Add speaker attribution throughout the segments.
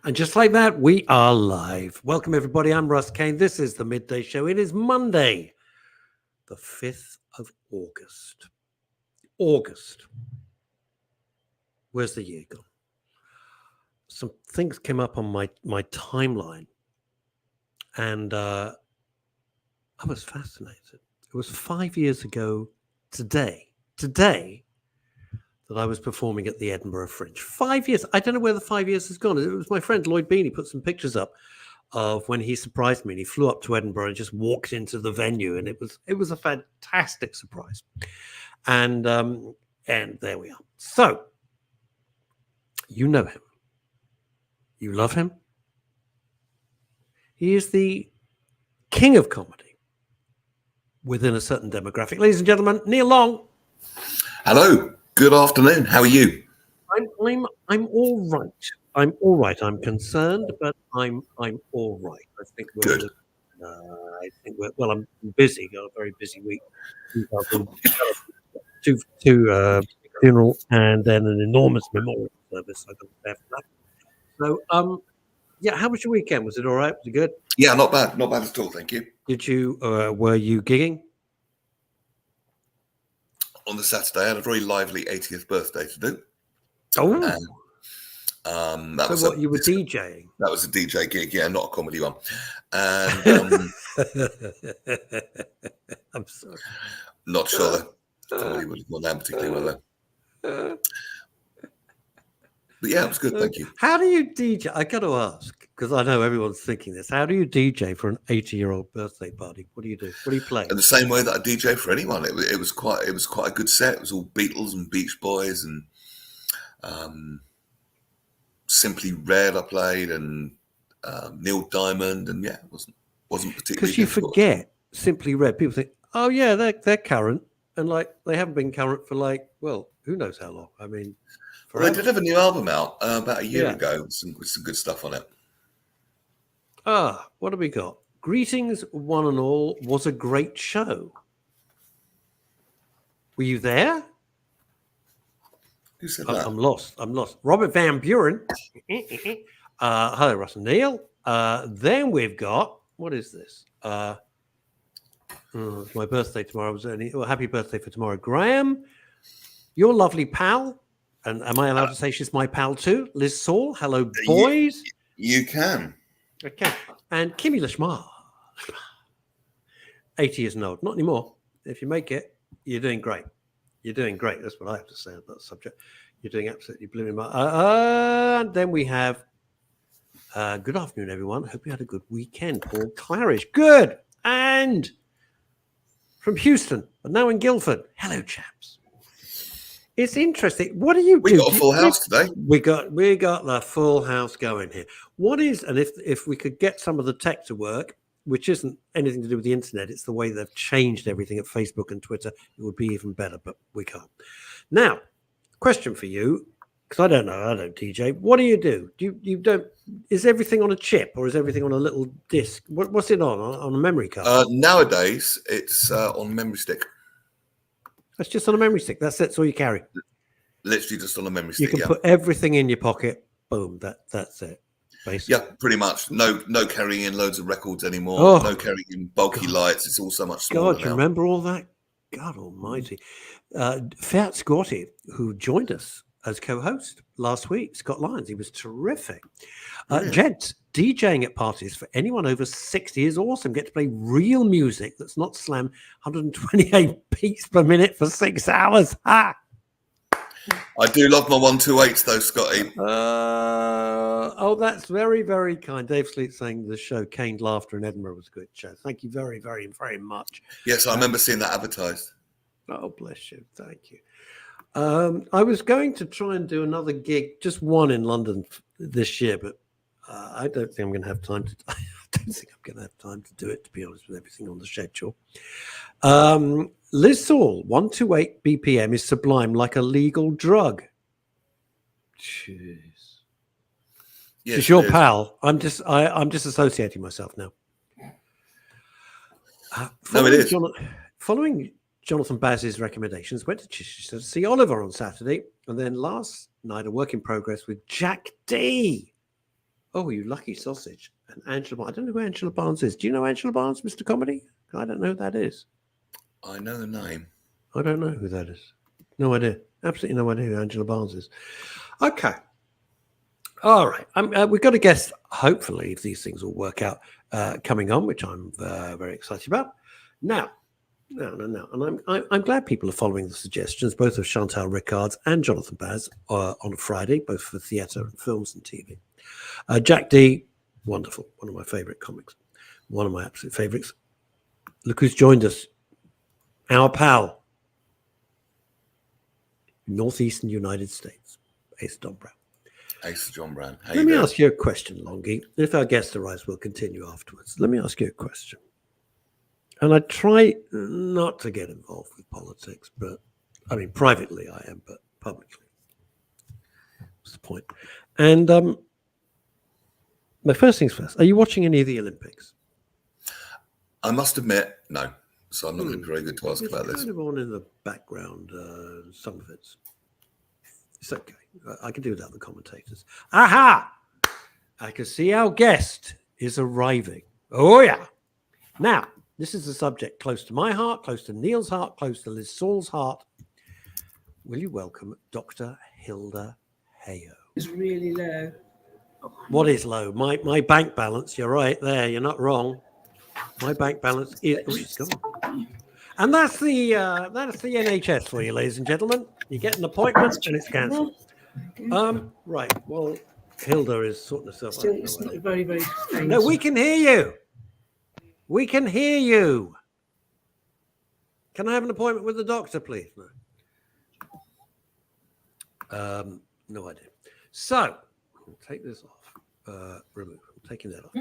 Speaker 1: And just like that, we are live. Welcome, everybody. I'm Russ Kane. This is the Midday Show. It is Monday, the 5th of August. August. Where's the year gone? Some things came up on my timeline, and I was fascinated. It was 5 years ago today, that I was performing at the Edinburgh Fringe. 5 years. I don't know where the 5 years has gone. It was my friend Lloyd Bean. He put some pictures up of when he surprised me. And he flew up to Edinburgh and just walked into the venue, and it was a fantastic surprise. And there we are. So you know him. You love him. He is the king of comedy within a certain demographic. Ladies and gentlemen, Neil Long.
Speaker 2: Hello. Good afternoon. How are you?
Speaker 1: I'm all right. I'm all right. I'm concerned, but I'm all right. I think we're
Speaker 2: good.
Speaker 1: Well, I'm busy. Got a very busy week. Two funeral and then an enormous memorial service. I got there for that. So, yeah. How was your weekend? Was it all right? Was it good?
Speaker 2: Yeah, not bad. Not bad at all. Thank you.
Speaker 1: Did you? Were you gigging?
Speaker 2: On the Saturday, I had a very lively 80th birthday to do.
Speaker 1: Oh.
Speaker 2: And,
Speaker 1: you were DJing?
Speaker 2: That was a DJ gig, yeah, not a comedy one. And
Speaker 1: I'm sorry.
Speaker 2: Not sure the comedy would have gone down particularly well there. But yeah, it was good, thank you.
Speaker 1: How do you DJ? I got to ask, because I know everyone's thinking this. How do you DJ for an 80-year-old birthday party? What do you do? What do you play?
Speaker 2: In the same way that I DJ for anyone. It was quite a good set. It was all Beatles and Beach Boys and Simply Red I played and Neil Diamond, and yeah, it wasn't particularly
Speaker 1: because you
Speaker 2: difficult.
Speaker 1: Forget Simply Red. People think, oh yeah, they're current, and like they haven't been current for well, who knows how long. I mean,
Speaker 2: well, they did have a new album out about a year ago with some good stuff on it.
Speaker 1: What have we got? Greetings, one and all. Was a great show. Were you there?
Speaker 2: Who said that?
Speaker 1: I'm lost. Robert Van Buren. Hello, Russ and Neil. Then we've got, what is this? It's my birthday tomorrow. Happy birthday for tomorrow. Graham, your lovely pal. And am I allowed to say she's my pal too? Liz Saul. Hello, boys.
Speaker 2: You can.
Speaker 1: Okay. And Kimmy Lashmar. 80 isn't old. Not anymore. If you make it, you're doing great. You're doing great. That's what I have to say on that subject. You're doing absolutely blooming. And then we have, good afternoon, everyone. Hope you had a good weekend. Paul Claridge. Good. And from Houston, but now in Guildford. Hello, chaps. It's interesting. What do you do?
Speaker 2: We got a full house today.
Speaker 1: We got the full house going here. What is, and if we could get some of the tech to work, which isn't anything to do with the internet, it's the way they've changed everything at Facebook and Twitter, it would be even better, but we can't. Now, question for you, because I don't know, I don't DJ. What do? You don't, is everything on a chip or is everything on a little disc? What's it on a memory card?
Speaker 2: Nowadays, it's on memory stick.
Speaker 1: That's just on a memory stick. That's it. That's all you carry.
Speaker 2: Literally just on a memory stick.
Speaker 1: You can put everything in your pocket. Boom. That's it. Basically.
Speaker 2: Yeah, pretty much. No carrying in loads of records anymore. No carrying in bulky lights. It's all so much smaller.
Speaker 1: God, you remember all that? God almighty. Fiat Scotty, who joined us as co-host last week, Scott Lyons, he was terrific. Gents, DJing at parties for anyone over 60 is awesome. Get to play real music that's not slam 128 beats per minute for 6 hours. Ha!
Speaker 2: I do love my 128s though, Scotty.
Speaker 1: That's very, very kind. Dave Sleet saying the show Caned Laughter in Edinburgh was a good show. Thank you very, very, very much.
Speaker 2: Yes, I remember seeing that advertised.
Speaker 1: Oh, bless you. Thank you. I was going to try and do another gig, just one in London this year, but I don't think I'm going to have time to. I don't think I'm going to have time to do it, to be honest, with everything on the schedule. Liz Saul, 128 BPM is sublime like a legal drug. Jeez. Yes, she's your pal. I'm just associating myself now.
Speaker 2: No, it is.
Speaker 1: Following Jonathan Baz's recommendations, went to Chichester to see Oliver on Saturday, and then last night a work in progress with Jack D. Oh, you lucky sausage. And Angela Barnes. I don't know who Angela Barnes is. Do you know Angela Barnes, Mr. Comedy? I don't know who that is.
Speaker 2: I know the name.
Speaker 1: I don't know who that is. No idea. Absolutely no idea who Angela Barnes is. Okay. All right. We've got a guest, hopefully, if these things all work out, coming on, which I'm very excited about. Now. And I'm glad people are following the suggestions, both of Chantal Rickards and Jonathan Baz on a Friday, both for theatre and films and TV. Jack D, wonderful, one of my favourite comics, one of my absolute favourites. Look who's joined us, our pal, Northeastern United States, Ace Don Brown.
Speaker 2: Ace John Brown.
Speaker 1: Let me ask you a question, Longie. If our guest arrives, we'll continue afterwards. Let me ask you a question. And I try not to get involved with politics, but I mean, privately I am, but publicly. What's the point? And my first things first, are you watching any of the Olympics?
Speaker 2: I must admit, no. So I'm not going to be very good to ask about this.
Speaker 1: It's kind of on in the background, some of it's okay. I can do without the commentators. Aha! I can see our guest is arriving. Oh, yeah. Now, this is a subject close to my heart, close to Neil's heart, close to Liz Saul's heart. Will you welcome Dr. Hilda Hayo?
Speaker 3: It's really low.
Speaker 1: What is low? My bank balance, you're right there, you're not wrong. My bank balance is... Oh, she's gone. And that's the NHS for you, ladies and gentlemen. You get an appointment and it's cancelled. Right, well, Hilda is sorting herself out.
Speaker 3: It's not very, very faint.
Speaker 1: No, we can hear you. We can hear you. Can I have an appointment with the doctor, please? No. No idea. So, I'll take this off. Remove. I'm taking that off.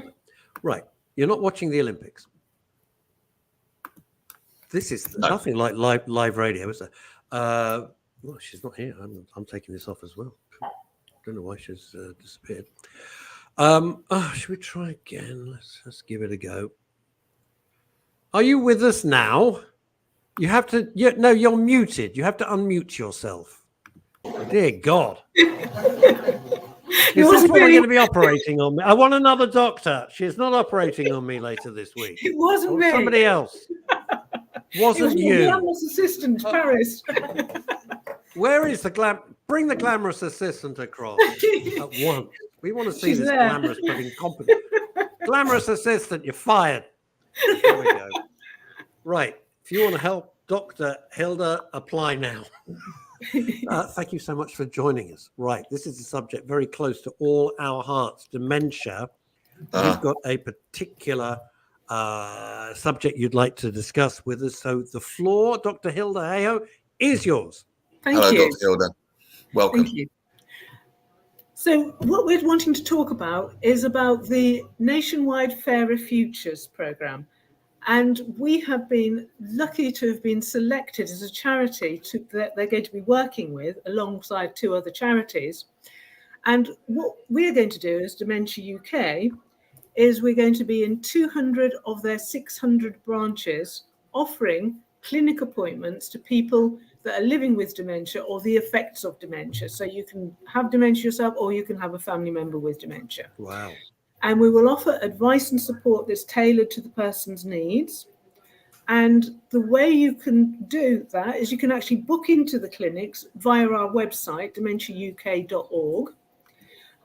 Speaker 1: Right. You're not watching the Olympics. This is nothing like live radio, is there? Well, she's not here. I'm taking this off as well. Don't know why she's disappeared. Should we try again? Let's give it a go. Are you with us now? You have to. No, you're muted. You have to unmute yourself. Dear God. Is this what we're going to be operating on me? I want another doctor. She's not operating on me later this week.
Speaker 3: It wasn't me.
Speaker 1: Somebody else. Wasn't you?
Speaker 3: The glamorous assistant, Paris.
Speaker 1: Where is the Bring the glamorous assistant across at once. We want to see
Speaker 3: She's
Speaker 1: this
Speaker 3: there.
Speaker 1: glamorous but incompetent. Glamorous assistant, you're fired. There we go. Right. If you want to help Dr. Hilda, apply now. Thank you so much for joining us. Right. This is a subject very close to all our hearts, dementia. You've got a particular subject you'd like to discuss with us. So the floor, Dr. Hilda Hayo, is yours.
Speaker 2: Hello,
Speaker 3: Thank you.
Speaker 2: Dr. Hilda. Welcome.
Speaker 3: Thank you. So what we're wanting to talk about is about the Nationwide Fairer Futures programme. And we have been lucky to have been selected as a charity that they're going to be working with alongside 2 other charities. And what we're going to do as Dementia UK is we're going to be in 200 of their 600 branches offering clinic appointments to people that are living with dementia or the effects of dementia. So you can have dementia yourself or you can have a family member with dementia.
Speaker 1: Wow.
Speaker 3: And we will offer advice and support that's tailored to the person's needs. And the way you can do that is you can actually book into the clinics via our website, dementiauk.org.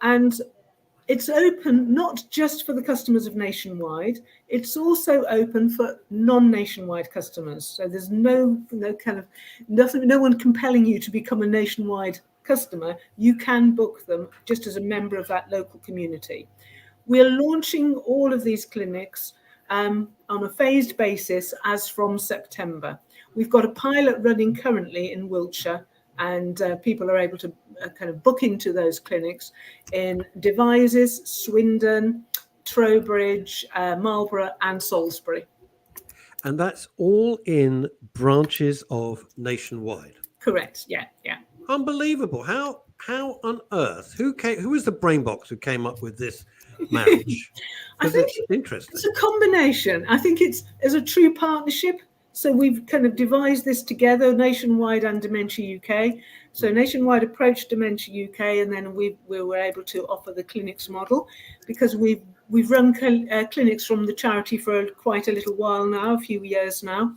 Speaker 3: And it's open not just for the customers of Nationwide, it's also open for non-Nationwide customers. So there's no one compelling you to become a Nationwide customer. You can book them just as a member of that local community. We're launching all of these clinics on a phased basis as from September. We've got a pilot running currently in Wiltshire, and people are able to kind of book into those clinics in Devizes, Swindon, Trowbridge, Marlborough and Salisbury.
Speaker 1: And that's all in branches of Nationwide.
Speaker 3: Correct, yeah.
Speaker 1: Unbelievable. How on earth? Who was the brain box who came up with this marriage?
Speaker 3: I think
Speaker 1: it's interesting.
Speaker 3: It's a combination. I think it's a true partnership So we've kind of devised this together, Nationwide and Dementia UK. So Nationwide approached Dementia UK, and then we were able to offer the clinics model, because we've run clinics from the charity for quite a little while now, a few years now,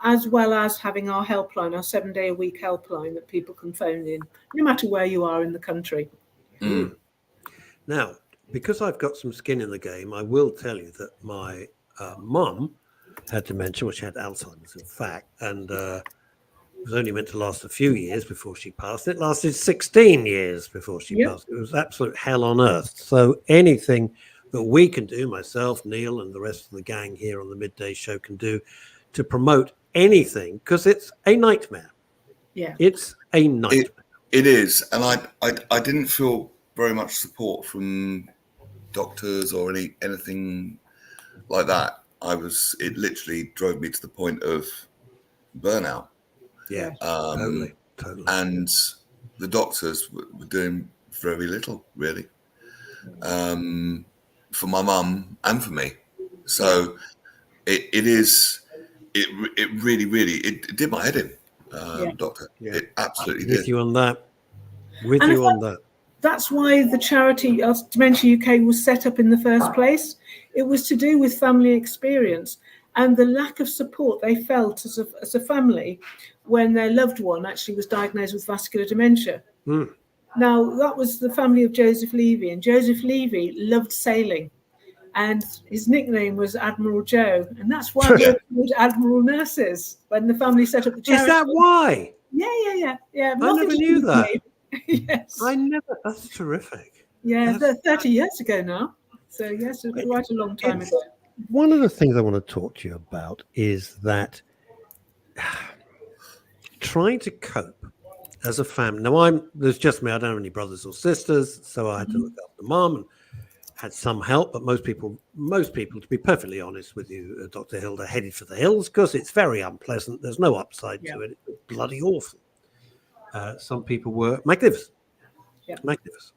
Speaker 3: as well as having our helpline, our 7-day-a-week helpline that people can phone in, no matter where you are in the country.
Speaker 1: Now, because I've got some skin in the game, I will tell you that my mum had dementia, well, she had Alzheimer's, in fact, and it was only meant to last a few years before she passed. It lasted 16 years before she passed. It was absolute hell on earth. So anything that we can do, myself, Neil, and the rest of the gang here on the Midday Show can do to promote anything, because it's a nightmare.
Speaker 3: Yeah,
Speaker 1: it's a nightmare.
Speaker 2: It is, and I didn't feel very much support from doctors or anything like that. It literally drove me to the point of burnout.
Speaker 1: Yeah, totally.
Speaker 2: And the doctors were doing very little, really, for my mum and for me. So it really did my head in, Doctor.
Speaker 1: Yeah.
Speaker 2: It absolutely
Speaker 1: With
Speaker 2: did.
Speaker 1: you on that. With you on that.
Speaker 3: That's why the charity Dementia UK was set up in the first place. It was to do with family experience and the lack of support they felt as a family when their loved one actually was diagnosed with vascular dementia. Now, that was the family of Joseph Levy, and Joseph Levy loved sailing, and his nickname was Admiral Joe, and that's why we're called Admiral Nurses when the family set up the charity.
Speaker 1: Is that why?
Speaker 3: Yeah.
Speaker 1: I never knew that.
Speaker 3: Yes.
Speaker 1: That's terrific.
Speaker 3: Yeah, 30 years ago now. So yes, it's quite a long time ago.
Speaker 1: One of the things I want to talk to you about is that trying to cope as a family. Now there's just me, I don't have any brothers or sisters, so I had to look after mom and had some help, but most people, to be perfectly honest with you, Dr. Hilda, headed for the hills because it's very unpleasant. There's no upside to it. It's bloody awful. Some people were magnificent. Magnificent.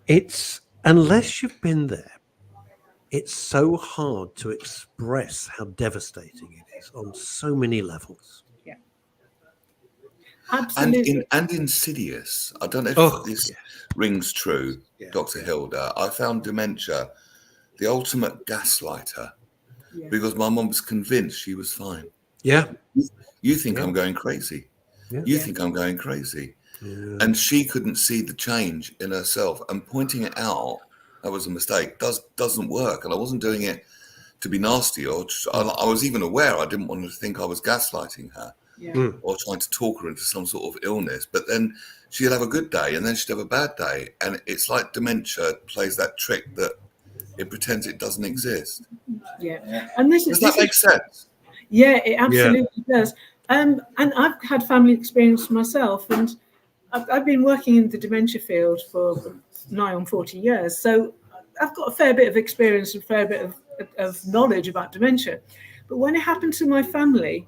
Speaker 1: It's, unless you've been there, it's so hard to express how devastating it is on so many levels.
Speaker 3: Yeah. Absolutely.
Speaker 2: And insidious. I don't know if this rings true, Dr. Hilda. I found dementia the ultimate gaslighter because my mum was convinced she was fine.
Speaker 1: Yeah.
Speaker 2: You think I'm going crazy. You think I'm going crazy. And she couldn't see the change in herself, and pointing it out, that was a mistake, doesn't work. And I wasn't doing it to be nasty, or I was even aware I didn't want her to think I was gaslighting her or trying to talk her into some sort of illness. But then she'd have a good day and then she'd have a bad day. And it's like dementia plays that trick that it pretends it doesn't exist.
Speaker 3: Yeah. And does that
Speaker 2: make sense?
Speaker 3: Yeah, it absolutely does. And I've had family experience myself, and I've been working in the dementia field for nigh on 40 years. So I've got a fair bit of experience and a fair bit of knowledge about dementia. But when it happened to my family,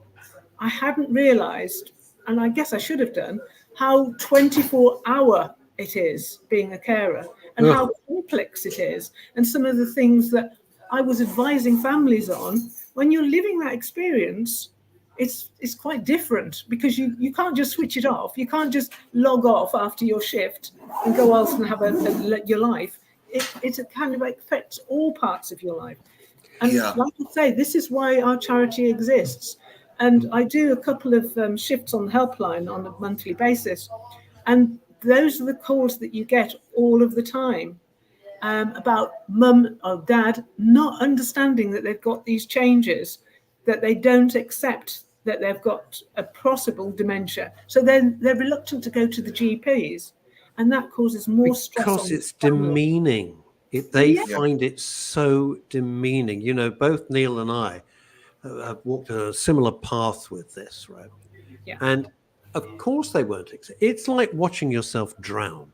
Speaker 3: I hadn't realised, and I guess I should have done, how 24-hour it is being a carer and how complex it is. And some of the things that I was advising families on, when you're living that experience, it's quite different, because you can't just switch it off. You can't just log off after your shift and go else and have your life. It kind of affects all parts of your life. And like I say, this is why our charity exists. And I do a couple of shifts on the helpline on a monthly basis. And those are the calls that you get all of the time about mum or dad not understanding that they've got these changes, that they don't accept that they've got a possible dementia. So they're reluctant to go to the GPs, and that causes more stress.
Speaker 1: Because it's demeaning. They find it so demeaning. You know, both Neil and I have walked a similar path with this, right?
Speaker 3: Yeah.
Speaker 1: And of course they won't accept. It's like watching yourself drown.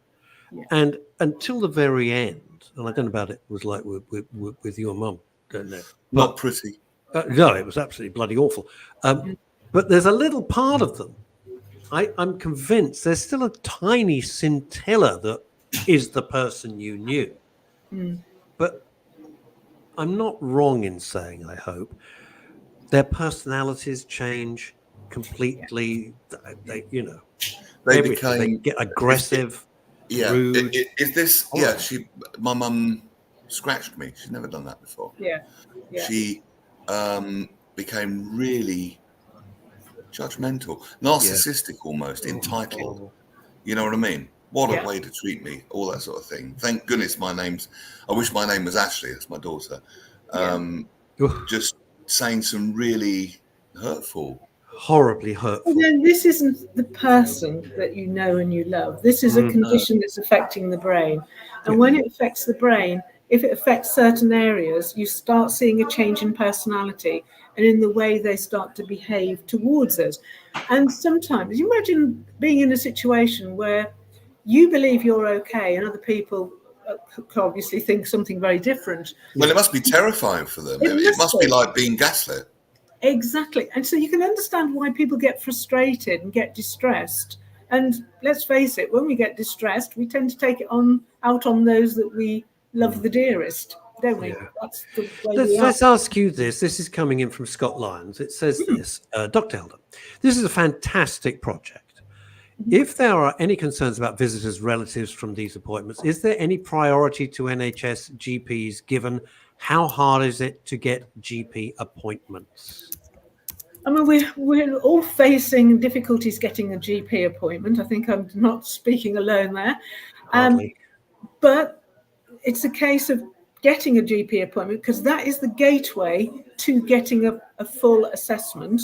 Speaker 1: Yeah. And until the very end, and I don't know about it was like with your mum, don't know.
Speaker 2: Not pretty.
Speaker 1: No, it was absolutely bloody awful. But there's a little part of them. I'm convinced there's still a tiny scintilla that is the person you knew. But I'm not wrong in saying, I hope, their personalities change completely. They
Speaker 2: They
Speaker 1: everything. They
Speaker 2: became
Speaker 1: get aggressive, rude.
Speaker 2: Is this?
Speaker 1: Horrible.
Speaker 2: My mum scratched me. She's never done that before.
Speaker 3: Yeah.
Speaker 2: She became really judgmental, narcissistic, almost entitled. You know what I mean? What a way to treat me, all that sort of thing. Thank goodness I wish my name was Ashley. That's my daughter. Just saying some really
Speaker 1: horribly hurtful.
Speaker 3: Well, then this isn't the person that you know and you love. This is a condition that's affecting the brain. And when it affects the brain, if it affects certain areas, you start seeing a change in personality and in the way they start to behave towards us. And sometimes, you imagine being in a situation where you believe you're okay and other people obviously think something very different.
Speaker 2: Well, it must be terrifying for them. It must be like being gaslit.
Speaker 3: Exactly. And so you can understand why people get frustrated and get distressed. And let's face it, when we get distressed, we tend to take it out on those that we love the dearest, don't we?
Speaker 1: Yeah.
Speaker 3: That's the way
Speaker 1: Let's ask you this. This is coming in from Scott Lyons. It says this, Dr. Hilda, this is a fantastic project. If there are any concerns about visitors' relatives from these appointments, is there any priority to NHS GPs given how hard is it to get GP appointments?
Speaker 3: I mean, we're all facing difficulties getting a GP appointment. I think I'm not speaking alone there. But it's a case of getting a GP appointment because that is the gateway to getting a full assessment,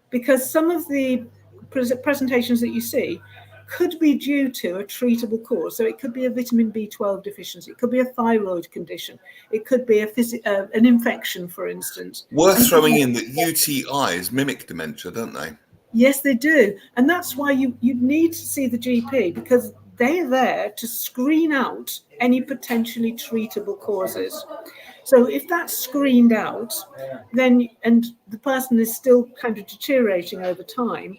Speaker 3: because some of the presentations that you see could be due to a treatable cause. So it could be a vitamin B12 deficiency. It could be a thyroid condition. It could be an infection, for instance.
Speaker 2: Worth throwing in that UTIs mimic dementia, don't they?
Speaker 3: Yes, they do. And that's why you need to see the GP, because they're there to screen out any potentially treatable causes. So if that's screened out, then and the person is still kind of deteriorating over time,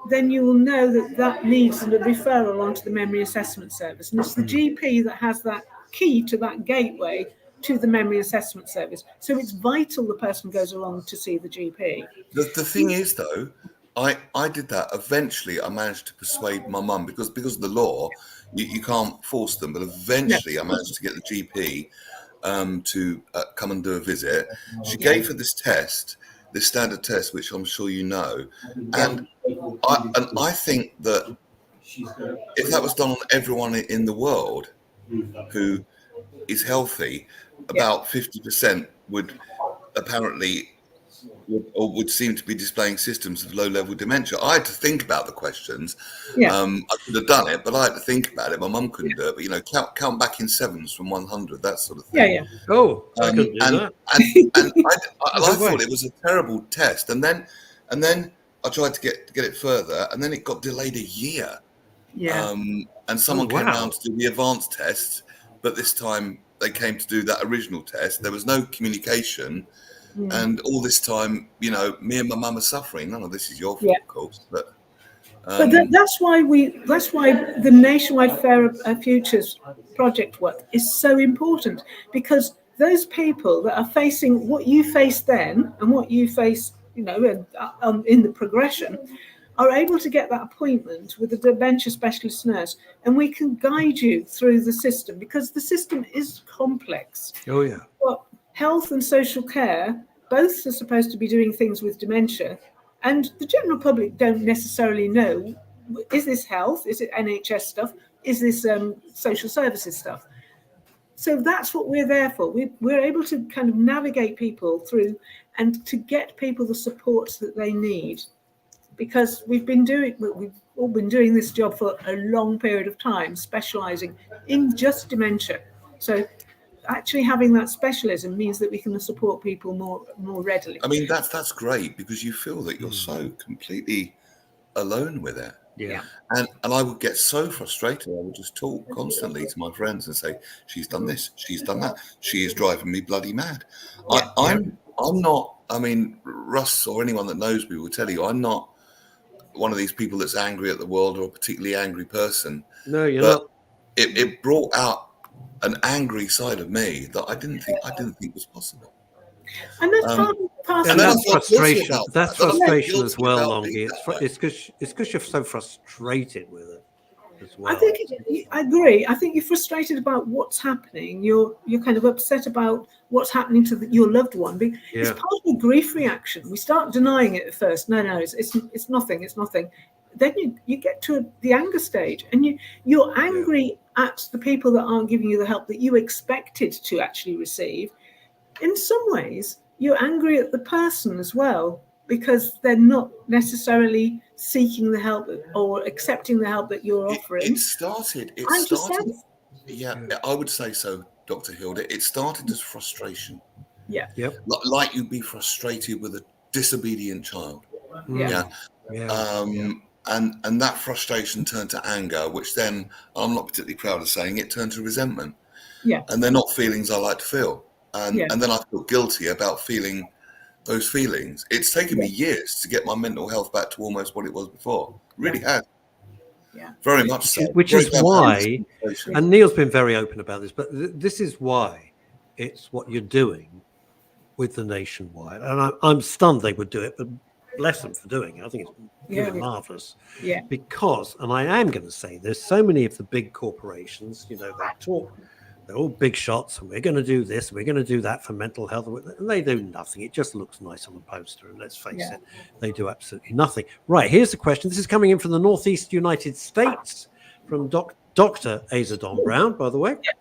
Speaker 3: then you will know that needs a referral onto the memory assessment service. And it's the GP that has that key to that gateway to the memory assessment service. So it's vital the person goes along to see the GP.
Speaker 2: The thing is, though, I did that. Eventually, I managed to persuade my mum, because of the law, you can't force them. But eventually, I managed to get the GP to come and do a visit. She gave her this test, this standard test, which I'm sure you know. And I think that if that was done on everyone in the world who is healthy, about 50% would apparently would seem to be displaying systems of low-level dementia. I had to think about the questions. I could have done it, but I had to think about it. My mum couldn't do it, but count back in sevens from 100, that sort of thing.
Speaker 1: Oh, I could do that.
Speaker 2: And I thought it was a terrible test, and then I tried to get it further, and then it got delayed a year. And someone came around to do the advanced test, but this time they came to do that original test. There was no communication. And all this time, me and my mum are suffering. None of this is your fault, of course. But
Speaker 3: that's why the Nationwide Fairer Futures project work is so important, because those people that are facing what you faced then and what you face, in the progression, are able to get that appointment with a dementia specialist nurse, and we can guide you through the system, because the system is complex.
Speaker 1: Oh, yeah.
Speaker 3: But health and social care both are supposed to be doing things with dementia, and the general public don't necessarily know, is this health? Is it NHS stuff? Is this social services stuff? So that's what we're there for. We're able to kind of navigate people through and to get people the supports that they need, because we've all been doing this job for a long period of time, specialising in just dementia. So actually having that specialism means that we can support people more readily.
Speaker 2: I mean, that's great, because you feel that you're so completely alone with it.
Speaker 1: Yeah.
Speaker 2: And I would get so frustrated. I would just talk constantly to my friends and say, she's done this, she's done that, she is driving me bloody mad. I'm not, I mean, Russ or anyone that knows me will tell you, I'm not one of these people that's angry at the world or a particularly angry person.
Speaker 1: No, you're not.
Speaker 2: It brought out an angry side of me that I didn't think was possible.
Speaker 3: And that's
Speaker 1: And that's frustration. That's frustration as well,
Speaker 2: about
Speaker 1: Longy. It's because you're so frustrated with it as well.
Speaker 3: I agree. I think you're frustrated about what's happening. You're kind of upset about what's happening to your loved one. It's part of the grief reaction. We start denying it at first. No, it's nothing. It's nothing. Then you get to the anger stage, and you're angry at the people that aren't giving you the help that you expected to actually receive. In some ways, you're angry at the person as well, because they're not necessarily seeking the help or accepting the help that you're offering.
Speaker 2: It started. Yeah, I would say so, Dr. Hilda. It started as frustration.
Speaker 3: Yeah.
Speaker 1: Yep.
Speaker 2: Like you'd be frustrated with a disobedient child.
Speaker 3: Yeah.
Speaker 2: And that frustration turned to anger, which then, I'm not particularly proud of saying, it turned to resentment.
Speaker 3: Yeah.
Speaker 2: And they're not feelings I like to feel. And then I feel guilty about feeling those feelings. It's taken me years to get my mental health back to almost what it was before. It really has.
Speaker 3: Yeah.
Speaker 2: Very much so.
Speaker 1: Which is why, and Neil's been very open about this, but this is why it's what you're doing with the Nationwide. And I'm stunned they would do it, but bless them for doing it. I think it's marvelous.
Speaker 3: Yeah.
Speaker 1: Because, and I am going to say this, so many of the big corporations, they talk, they're all big shots, and we're going to do this, we're going to do that for mental health, and they do nothing. It just looks nice on the poster, and let's face it, they do absolutely nothing. Right, here's the question. This is coming in from the Northeast United States, from Dr. Azadon Brown, by the way. Yeah.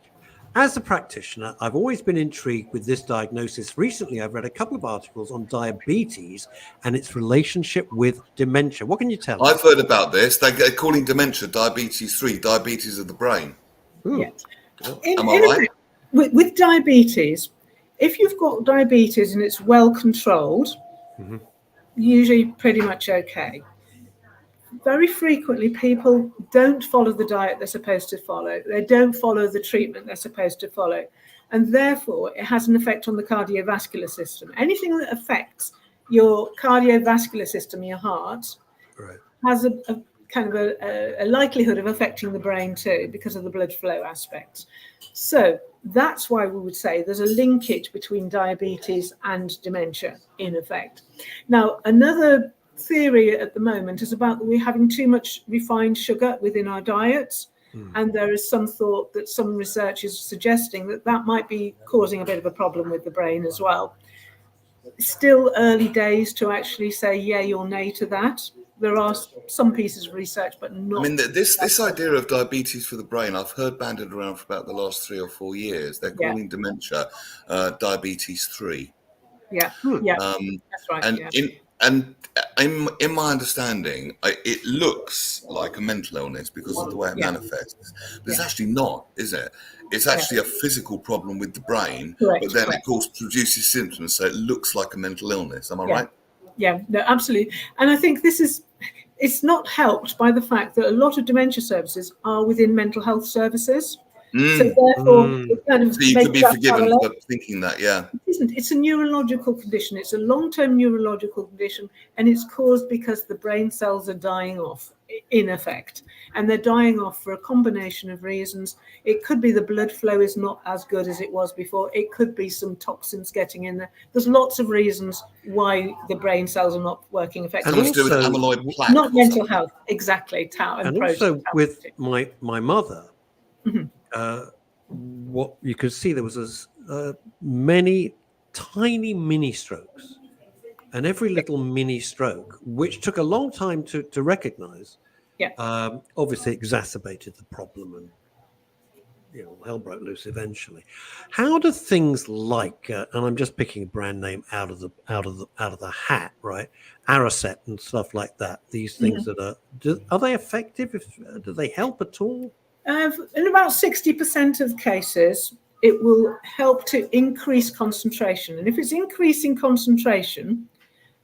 Speaker 1: As a practitioner, I've always been intrigued with this diagnosis. Recently, I've read a couple of articles on diabetes and its relationship with dementia. What can you tell us?
Speaker 2: I've heard about this. They're calling dementia diabetes 3, diabetes of the brain.
Speaker 3: Yeah.
Speaker 2: Am I right?
Speaker 3: With diabetes, if you've got diabetes and it's well controlled, usually pretty much okay. Very frequently, people don't follow the diet they're supposed to follow. They don't follow the treatment they're supposed to follow. And therefore, it has an effect on the cardiovascular system. Anything that affects your cardiovascular system, your heart, has a kind of a likelihood of affecting the brain too, because of the blood flow aspects. So that's why we would say there's a linkage between diabetes and dementia, in effect. Now, another theory at the moment is about we're having too much refined sugar within our diets. And there is some thought that some research is suggesting that might be causing a bit of a problem with the brain as well. Still early days to actually say yay or nay to that. There are some pieces of research, but not.
Speaker 2: I mean, this idea of diabetes for the brain, I've heard banded around for about the last 3 or 4 years. They're calling dementia diabetes 3.
Speaker 3: Yeah, that's right.
Speaker 2: And in my understanding, it looks like a mental illness because of the way it manifests. But it's actually not, is it? It's actually a physical problem with the brain, but then, of course, produces symptoms, so it looks like a mental illness. Am I right?
Speaker 3: Yeah, no, absolutely. And I think it's not helped by the fact that a lot of dementia services are within mental health services. So therefore, it kind of
Speaker 2: so you could be forgiven for thinking that, It
Speaker 3: isn't. It's a neurological condition. It's a long-term neurological condition, and it's caused because the brain cells are dying off, in effect. And they're dying off for a combination of reasons. It could be the blood flow is not as good as it was before. It could be some toxins getting in there. There's lots of reasons why the brain cells are not working effectively.
Speaker 2: And also, amyloid plaque.
Speaker 3: Not mental health, exactly. Tau and
Speaker 1: also with my mother, what you could see, there was many tiny mini strokes, and every little mini stroke, which took a long time to recognize, obviously exacerbated the problem, and hell broke loose eventually. How do things like, and I'm just picking a brand name out of the hat, right? Aracet and stuff like that. These things that are they effective? Do they help at all?
Speaker 3: In about 60% of cases, it will help to increase concentration. And if it's increasing concentration,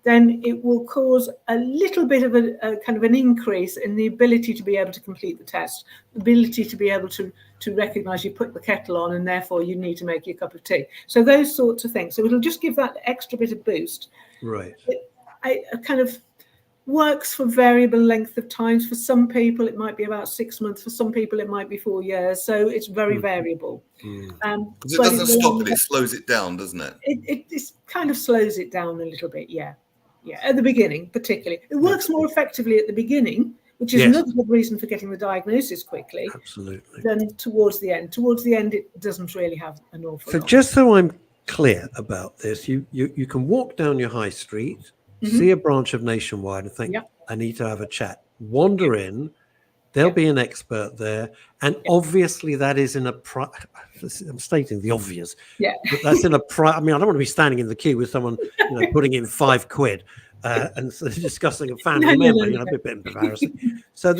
Speaker 3: then it will cause a little bit of a kind of an increase in the ability to be able to complete the test, the ability to be able to recognize you put the kettle on and therefore you need to make your cup of tea. So those sorts of things. So it'll just give that extra bit of boost.
Speaker 1: Right.
Speaker 3: works for variable length of times. For some people, it might be about 6 months. For some people, it might be 4 years. So it's very variable.
Speaker 2: Because it doesn't stop it, it slows it down, doesn't it?
Speaker 3: It kind of slows it down a little bit, yeah. At the beginning, particularly. It works more effectively at the beginning, which is another good reason for getting the diagnosis quickly.
Speaker 1: Absolutely.
Speaker 3: Than towards the end. Towards the end, it doesn't really have an awful lot.
Speaker 1: So just so I'm clear about this, you can walk down your high street, see a branch of Nationwide and think, I need to have a chat. Wander in, there'll be an expert there. And obviously that is in a, I'm stating the obvious, but that's in a, I mean, I don't want to be standing in the queue with someone, putting in £5 and discussing a family member, a bit embarrassing. So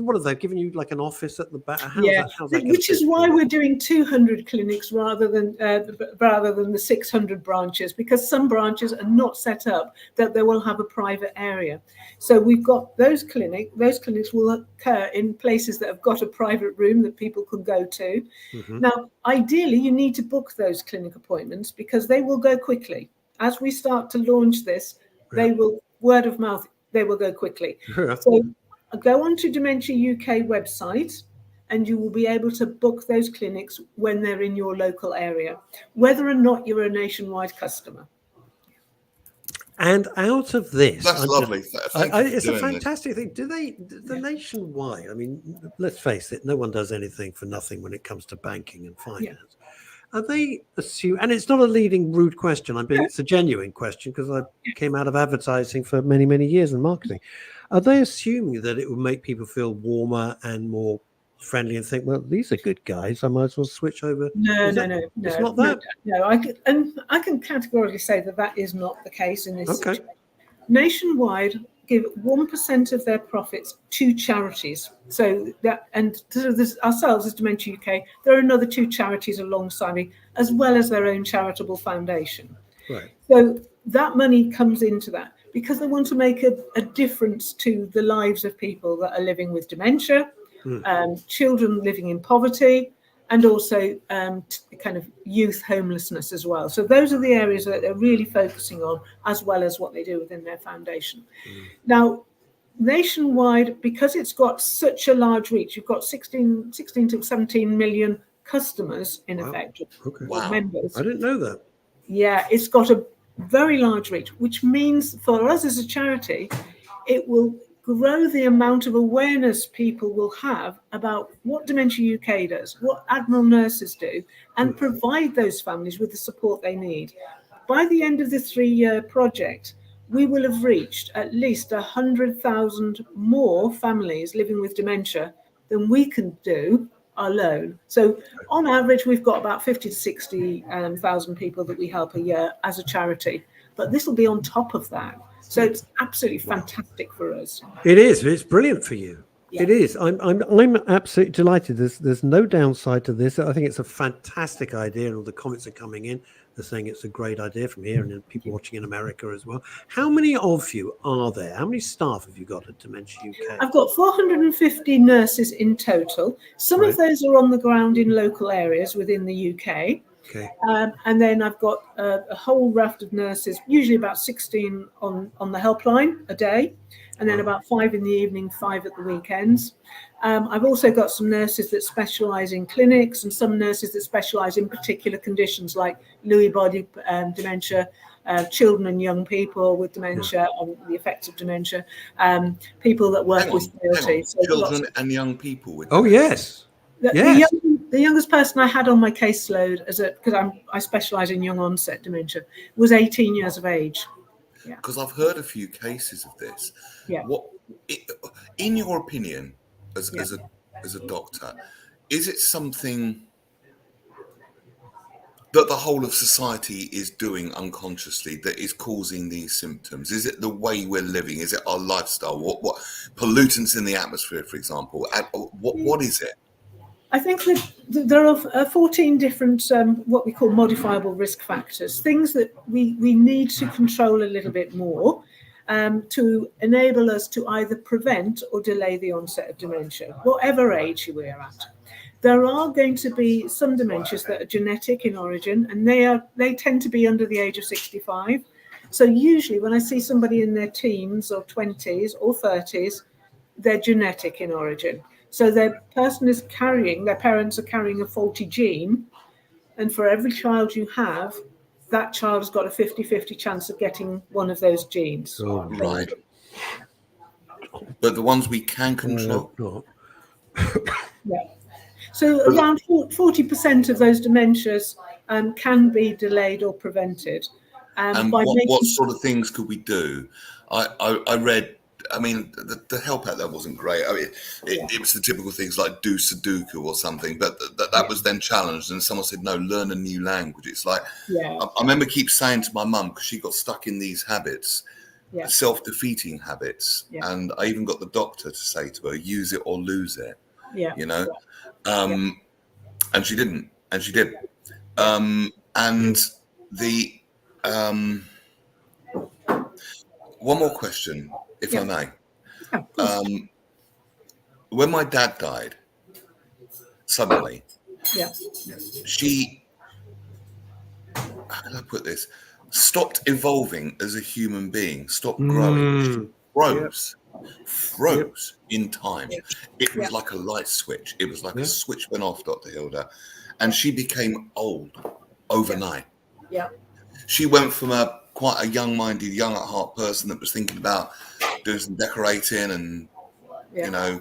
Speaker 1: what have they given you, like an office at the back? How's that
Speaker 3: which is why we're doing 200 clinics rather than the 600 branches, because some branches are not set up that they will have a private area. So we've got those clinics will occur in places that have got a private room that people can go to. Now, ideally, you need to book those clinic appointments because they will go quickly. As we start to launch this, they will, word of mouth, they will go quickly. So go on to Dementia UK website and you will be able to book those clinics when they're in your local area, whether or not you're a Nationwide customer.
Speaker 1: And out of this,
Speaker 2: that's lovely.
Speaker 1: It's a fantastic thing. Do the Nationwide? I mean, let's face it, no one does anything for nothing when it comes to banking and finance. Are they assume? And it's not a leading rude question. It's a genuine question because I came out of advertising for many, many years in marketing. Are they assuming that it will make people feel warmer and more friendly and think, well, these are good guys, I might as well switch over?
Speaker 3: No.
Speaker 1: It's not that.
Speaker 3: No, I can categorically say that is not the case in this situation. Nationwide give 1% of their profits to charities. So that, and ourselves as Dementia UK, there are another 2 charities alongside me, as well as their own charitable foundation.
Speaker 1: Right.
Speaker 3: So that money comes into that because they want to make a difference to the lives of people that are living with dementia, children living in poverty, and also kind of youth homelessness as well. So those are the areas that they're really focusing on, as well as what they do within their foundation. Now, Nationwide, because it's got such a large reach, you've got 16 to 17 million customers, in effect, members.
Speaker 1: I didn't know that.
Speaker 3: Yeah, it's got a very large reach, which means for us as a charity, it will grow the amount of awareness people will have about what Dementia UK does, what Admiral nurses do, and provide those families with the support they need. By the end of the 3-year project, we will have reached at least 100,000 more families living with dementia than we can do alone. So on average, we've got about 50 to 60,000 people that we help a year as a charity, but this will be on top of that. So it's absolutely fantastic for us.
Speaker 1: It is. It's brilliant for you. Yeah. It is. I'm absolutely delighted. There's no downside to this. I think it's a fantastic idea, and all the comments are coming in. They're saying it's a great idea from here, and people watching in America as well. How many of you are there? How many staff have you got at Dementia UK?
Speaker 3: I've got 450 nurses in total. Some of those are on the ground in local areas within the UK.
Speaker 1: Okay.
Speaker 3: And then I've got a whole raft of nurses, usually about 16 on the helpline a day, and then about 5 in the evening, 5 at the weekends. I've also got some nurses that specialise in clinics and some nurses that specialise in particular conditions like Lewy body dementia, children and young people with dementia, and the effects of dementia, people that work with frailty. So
Speaker 2: children and young people with
Speaker 1: dementia. yes.
Speaker 3: The youngest person I had on my caseload, because I specialise in young onset dementia, was 18 years of age.
Speaker 2: Because I've heard a few cases of this. What, in your opinion, as a doctor, is it something that the whole of society is doing unconsciously that is causing these symptoms? Is it the way we're living? Is it our lifestyle? What pollutants in the atmosphere, for example? What is it?
Speaker 3: I think that there are 14 different what we call modifiable risk factors, things that we need to control a little bit more to enable us to either prevent or delay the onset of dementia, whatever age we are at. There are going to be some dementias that are genetic in origin, and they tend to be under the age of 65. So usually when I see somebody in their teens or 20s or 30s, they're genetic in origin. So their parents are carrying a faulty gene. And for every child you have, that child's got a 50-50 chance of getting one of those genes.
Speaker 1: Oh,
Speaker 2: right. But the ones we can control.
Speaker 3: Yeah. So around 40% of those dementias can be delayed or prevented.
Speaker 2: And what sort of things could we do? I read, I mean, the help out there wasn't great. I mean, it was the typical things like do Sudoku or something, but that was then challenged, and someone said, no, learn a new language. It's like, I remember keep saying to my mum, because she got stuck in these habits, self-defeating habits, and I even got the doctor to say to her, use it or lose it, you know, and she didn't, and she did. And the one more question, if I may. When my dad died suddenly, she, how can I put this, stopped evolving as a human being, stopped growing, froze in time. It was like a light switch. It was like a switch went off, Dr. Hilda, and she became old overnight. She went from quite a young-minded, young-at-heart person that was thinking about doing some decorating and, you know,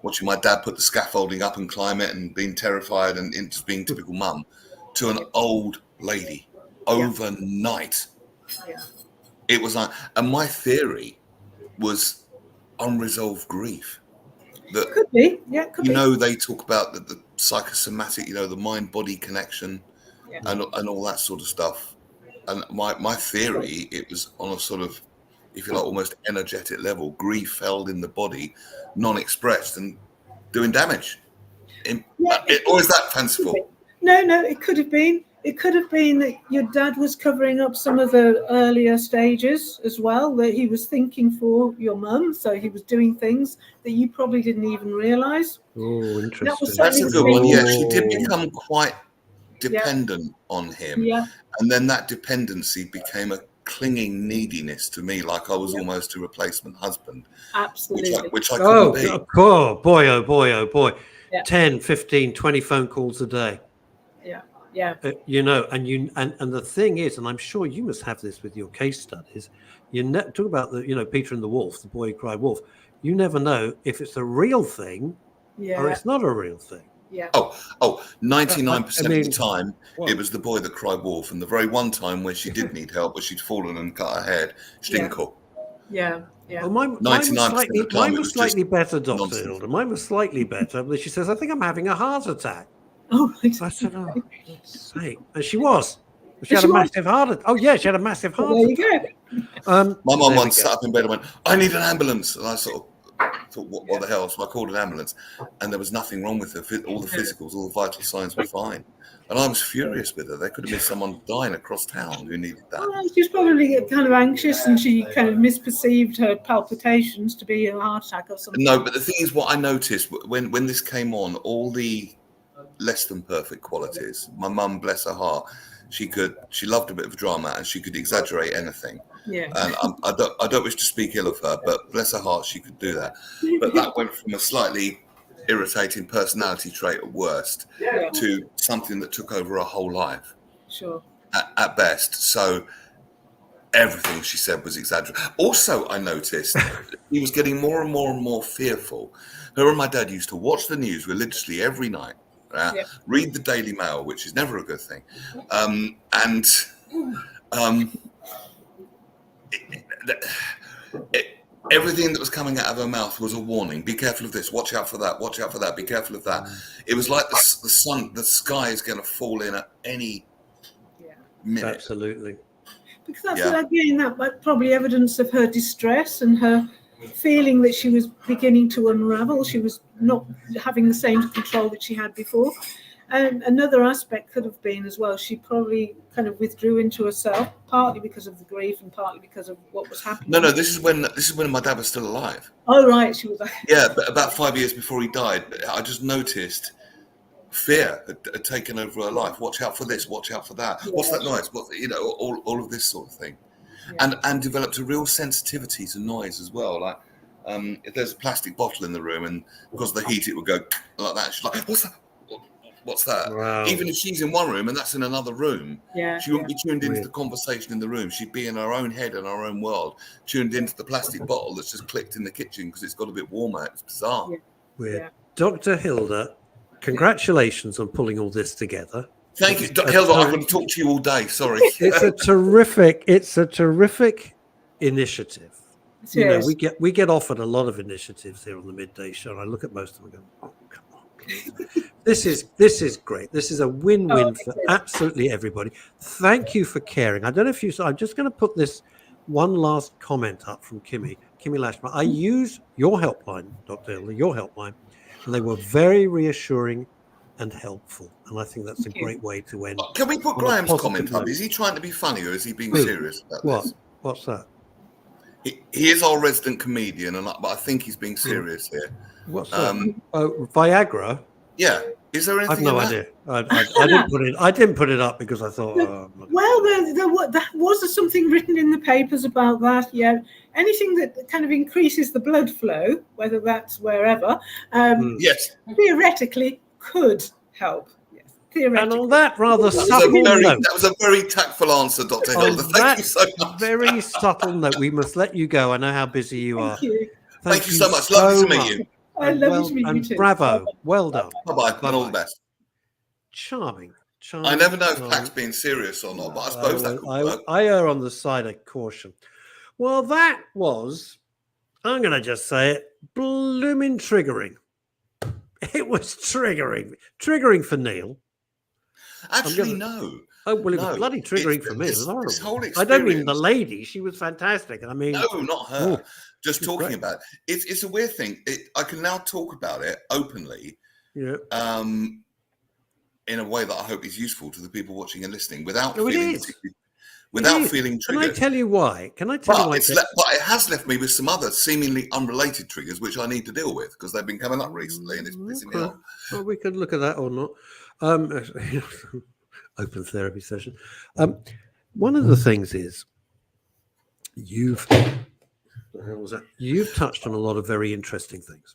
Speaker 2: watching my dad put the scaffolding up and climb it and being terrified and just being typical mum, to an old lady overnight. It was like, and my theory was unresolved grief. That,
Speaker 3: could be, could
Speaker 2: you
Speaker 3: be.
Speaker 2: know, they talk about the psychosomatic, you know, the mind-body connection and all that sort of stuff. And my theory, it was on a sort of, if you like, almost energetic level, grief held in the body, non-expressed and doing damage. Or is that fanciful?
Speaker 3: No, it could have been. It could have been that your dad was covering up some of the earlier stages as well, that he was thinking for your mum. So he was doing things that you probably didn't even realise.
Speaker 1: Oh, interesting.
Speaker 2: That's a good one. Yeah, she did become quite dependent on him. And then that dependency became a clinging neediness to me, like I was almost a replacement husband.
Speaker 3: Absolutely.
Speaker 2: Which I couldn't be.
Speaker 1: Oh boy, oh boy, oh boy. 10, 15, 20 phone calls a day. You know, and the thing is, and I'm sure you must have this with your case studies, talk about the, you know, Peter and the Wolf, the boy who cried wolf. You never know if it's a real thing or it's not a real thing.
Speaker 2: 99% of the time, it was the boy that cried wolf. And the very one time where she did need help, where she'd fallen and cut her head, she didn't call.
Speaker 1: Well, mine was slightly better, Dr. Hilda. Mine was slightly better. But she says, I think I'm having a heart attack.
Speaker 3: Oh,
Speaker 1: I said, oh, God's sake. And she was. She had a massive heart attack. Oh, yeah, she had a massive heart attack.
Speaker 3: There you go.
Speaker 2: My mum once sat up in bed and went, I need an ambulance. And I sort of thought, what the hell? So I called an ambulance, and there was nothing wrong with her. All the physicals, all the vital signs were fine. And I was furious with her. There could have been someone dying across town who needed that.
Speaker 3: Well, she was probably kind of anxious, and she kind of misperceived her palpitations to be a heart attack or something.
Speaker 2: No, but the thing is, what I noticed when this came on, all the less than perfect qualities. My mum, bless her heart, she loved a bit of drama, and she could exaggerate anything. And I don't wish to speak ill of her, but bless her heart, she could do that. But that went from a slightly irritating personality trait at worst to something that took over her whole life.
Speaker 3: Sure.
Speaker 2: At best. So everything she said was exaggerated. Also, I noticed he was getting more and more and more fearful. Her and my dad used to watch the news religiously every night, read the Daily Mail, which is never a good thing, everything that was coming out of her mouth was a warning. Be careful of this. Watch out for that. Watch out for that. Be careful of that. It was like the sky is going to fall in at any minute.
Speaker 1: Absolutely.
Speaker 3: Because that's again, that probably evidence of her distress and her feeling that she was beginning to unravel. She was not having the same control that she had before. And another aspect could have been as well, she probably kind of withdrew into herself, partly because of the grief and partly because of what was happening.
Speaker 2: No, this is when my dad was still alive.
Speaker 3: Oh, right, she was.
Speaker 2: But about 5 years before he died, I just noticed fear had taken over her life. Watch out for this. Watch out for that. What's that noise? What, you know, all of this sort of thing. and developed a real sensitivity to noise as well. Like if there's a plastic bottle in the room and because of the heat it would go like that, she's like, what's that? What's that?
Speaker 1: Wow.
Speaker 2: Even if she's in one room and that's in another room, she wouldn't be tuned into the conversation in the room. She'd be in her own head and her own world, tuned into the plastic bottle that's just clicked in the kitchen because it's got a bit warmer. It's bizarre.
Speaker 1: Weird. Dr. Hilda, congratulations on pulling all this together.
Speaker 2: Thank you, Dr. Hilda. I could talk to you all day. Sorry.
Speaker 1: It's a terrific initiative. You know, we get offered a lot of initiatives here on the Midday Show. I look at most of them and go, oh, come on. This is great. This is a win-win for absolutely everybody. Thank you for caring. I don't know if you saw, I'm just going to put this one last comment up from Kimmy Lashma. I use your helpline, Dr. Hilda, your helpline, and they were very reassuring and helpful. And I think that's a great way to end.
Speaker 2: Can we put Graham's comment up? Is he trying to be funny or is he being serious about this?
Speaker 1: What's that?
Speaker 2: He is our resident comedian, but I think he's being serious here.
Speaker 1: What's that? Viagra?
Speaker 2: Yeah. Is there anything?
Speaker 1: I've no idea. I didn't put it up because I thought.
Speaker 3: There was something written in the papers about that. Yeah, anything that kind of increases the blood flow, whether that's wherever,
Speaker 2: yes,
Speaker 3: theoretically could help.
Speaker 1: And on that rather subtle note,
Speaker 2: that was a very tactful answer, Dr. Hilda. Thank you so much.
Speaker 1: Very subtle note. We must let you go. I know how busy you are.
Speaker 2: Thank you so much. Lovely to meet you.
Speaker 3: I love to meet you too.
Speaker 1: Bravo. Well done.
Speaker 2: Bye-bye. And all the best.
Speaker 1: Charming.
Speaker 2: I never know if Pat's being serious or not, but I suppose that could work.
Speaker 1: I err on the side of caution. Well, that was, I'm going to just say it, blooming triggering. It was triggering. Triggering for Neil.
Speaker 2: Actually, no.
Speaker 1: Oh, well, it was bloody triggering for me. It was horrible.
Speaker 2: This whole experience.
Speaker 1: I don't mean the lady. She was fantastic. I mean,
Speaker 2: no, not her. Just talking about it. It's a weird thing. I can now talk about it openly. Yeah. In a way that I hope is useful to the people watching and listening, without feeling triggered.
Speaker 1: Can I tell you why? But
Speaker 2: it has left me with some other seemingly unrelated triggers, which I need to deal with because they've been coming up recently, and it's pissing me off.
Speaker 1: Well, we could look at that or not. Open therapy session. One of the things is you've touched on a lot of very interesting things.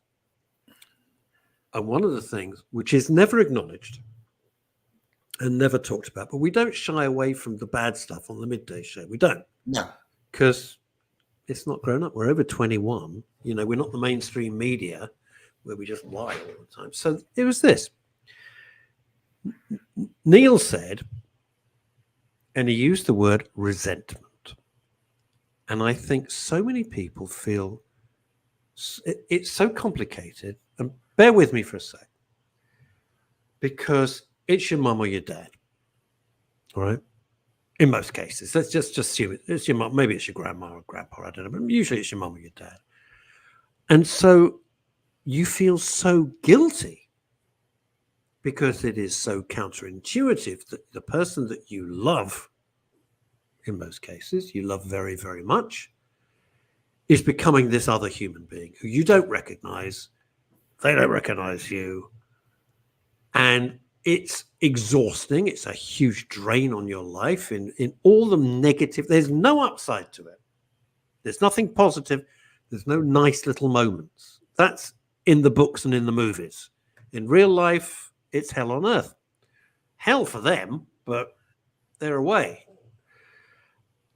Speaker 1: And one of the things which is never acknowledged and never talked about, but we don't shy away from the bad stuff on the Midday Show. We don't.
Speaker 2: No.
Speaker 1: Because it's not grown up. We're over 21. You know, we're not the mainstream media where we just lie all the time. So it was this. Neil said, and he used the word resentment. And I think so many people feel it's so complicated. And bear with me for a sec. Because it's your mum or your dad. All right? In most cases. Let's just assume it's your mum. Maybe it's your grandma or grandpa. I don't know. But usually it's your mum or your dad. And so you feel so guilty because it is so counterintuitive that the person that you love, in most cases, you love very, very much, is becoming this other human being who you don't recognize. They don't recognize you. And it's exhausting. It's a huge drain on your life in all the negative. There's no upside to it. There's nothing positive. There's no nice little moments. That's in the books and in the movies. In real life, it's hell on earth. Hell for them, but they're away.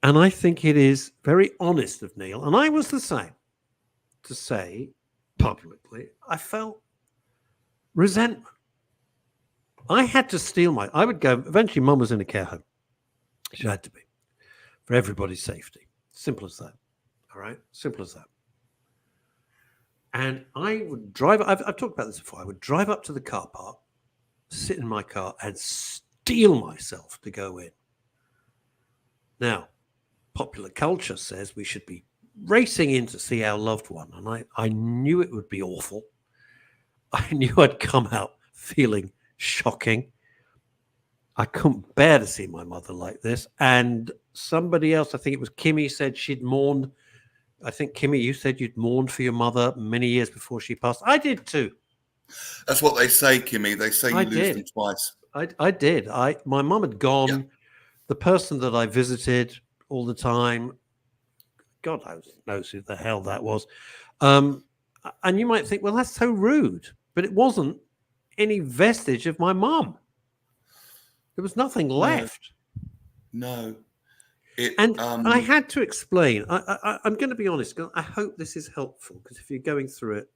Speaker 1: And I think it is very honest of Neil, and I was the same, to say publicly, I felt resentment. I had to I would go, eventually Mum was in a care home. She had to be, for everybody's safety. Simple as that. All right? Simple as that. And I would drive, I've talked about this before, I would drive up to the car park, sit in my car and steel myself to go in. Now, popular culture says we should be racing in to see our loved one. And I knew it would be awful. I knew I'd come out feeling shocking. I couldn't bear to see my mother like this. And somebody else, I think it was Kimmy, said she'd mourned. I think, Kimmy, you said you'd mourned for your mother many years before she passed. I did too.
Speaker 2: That's what they say, Kimmy. They say you lose them twice.
Speaker 1: I did. My mum had gone. Yeah. The person that I visited all the time God knows who the hell that was. And you might think, well, that's so rude. But it wasn't any vestige of my mum. There was nothing left.
Speaker 2: No.
Speaker 1: I had to explain. I'm going to be honest. I hope this is helpful, because if you're going through it,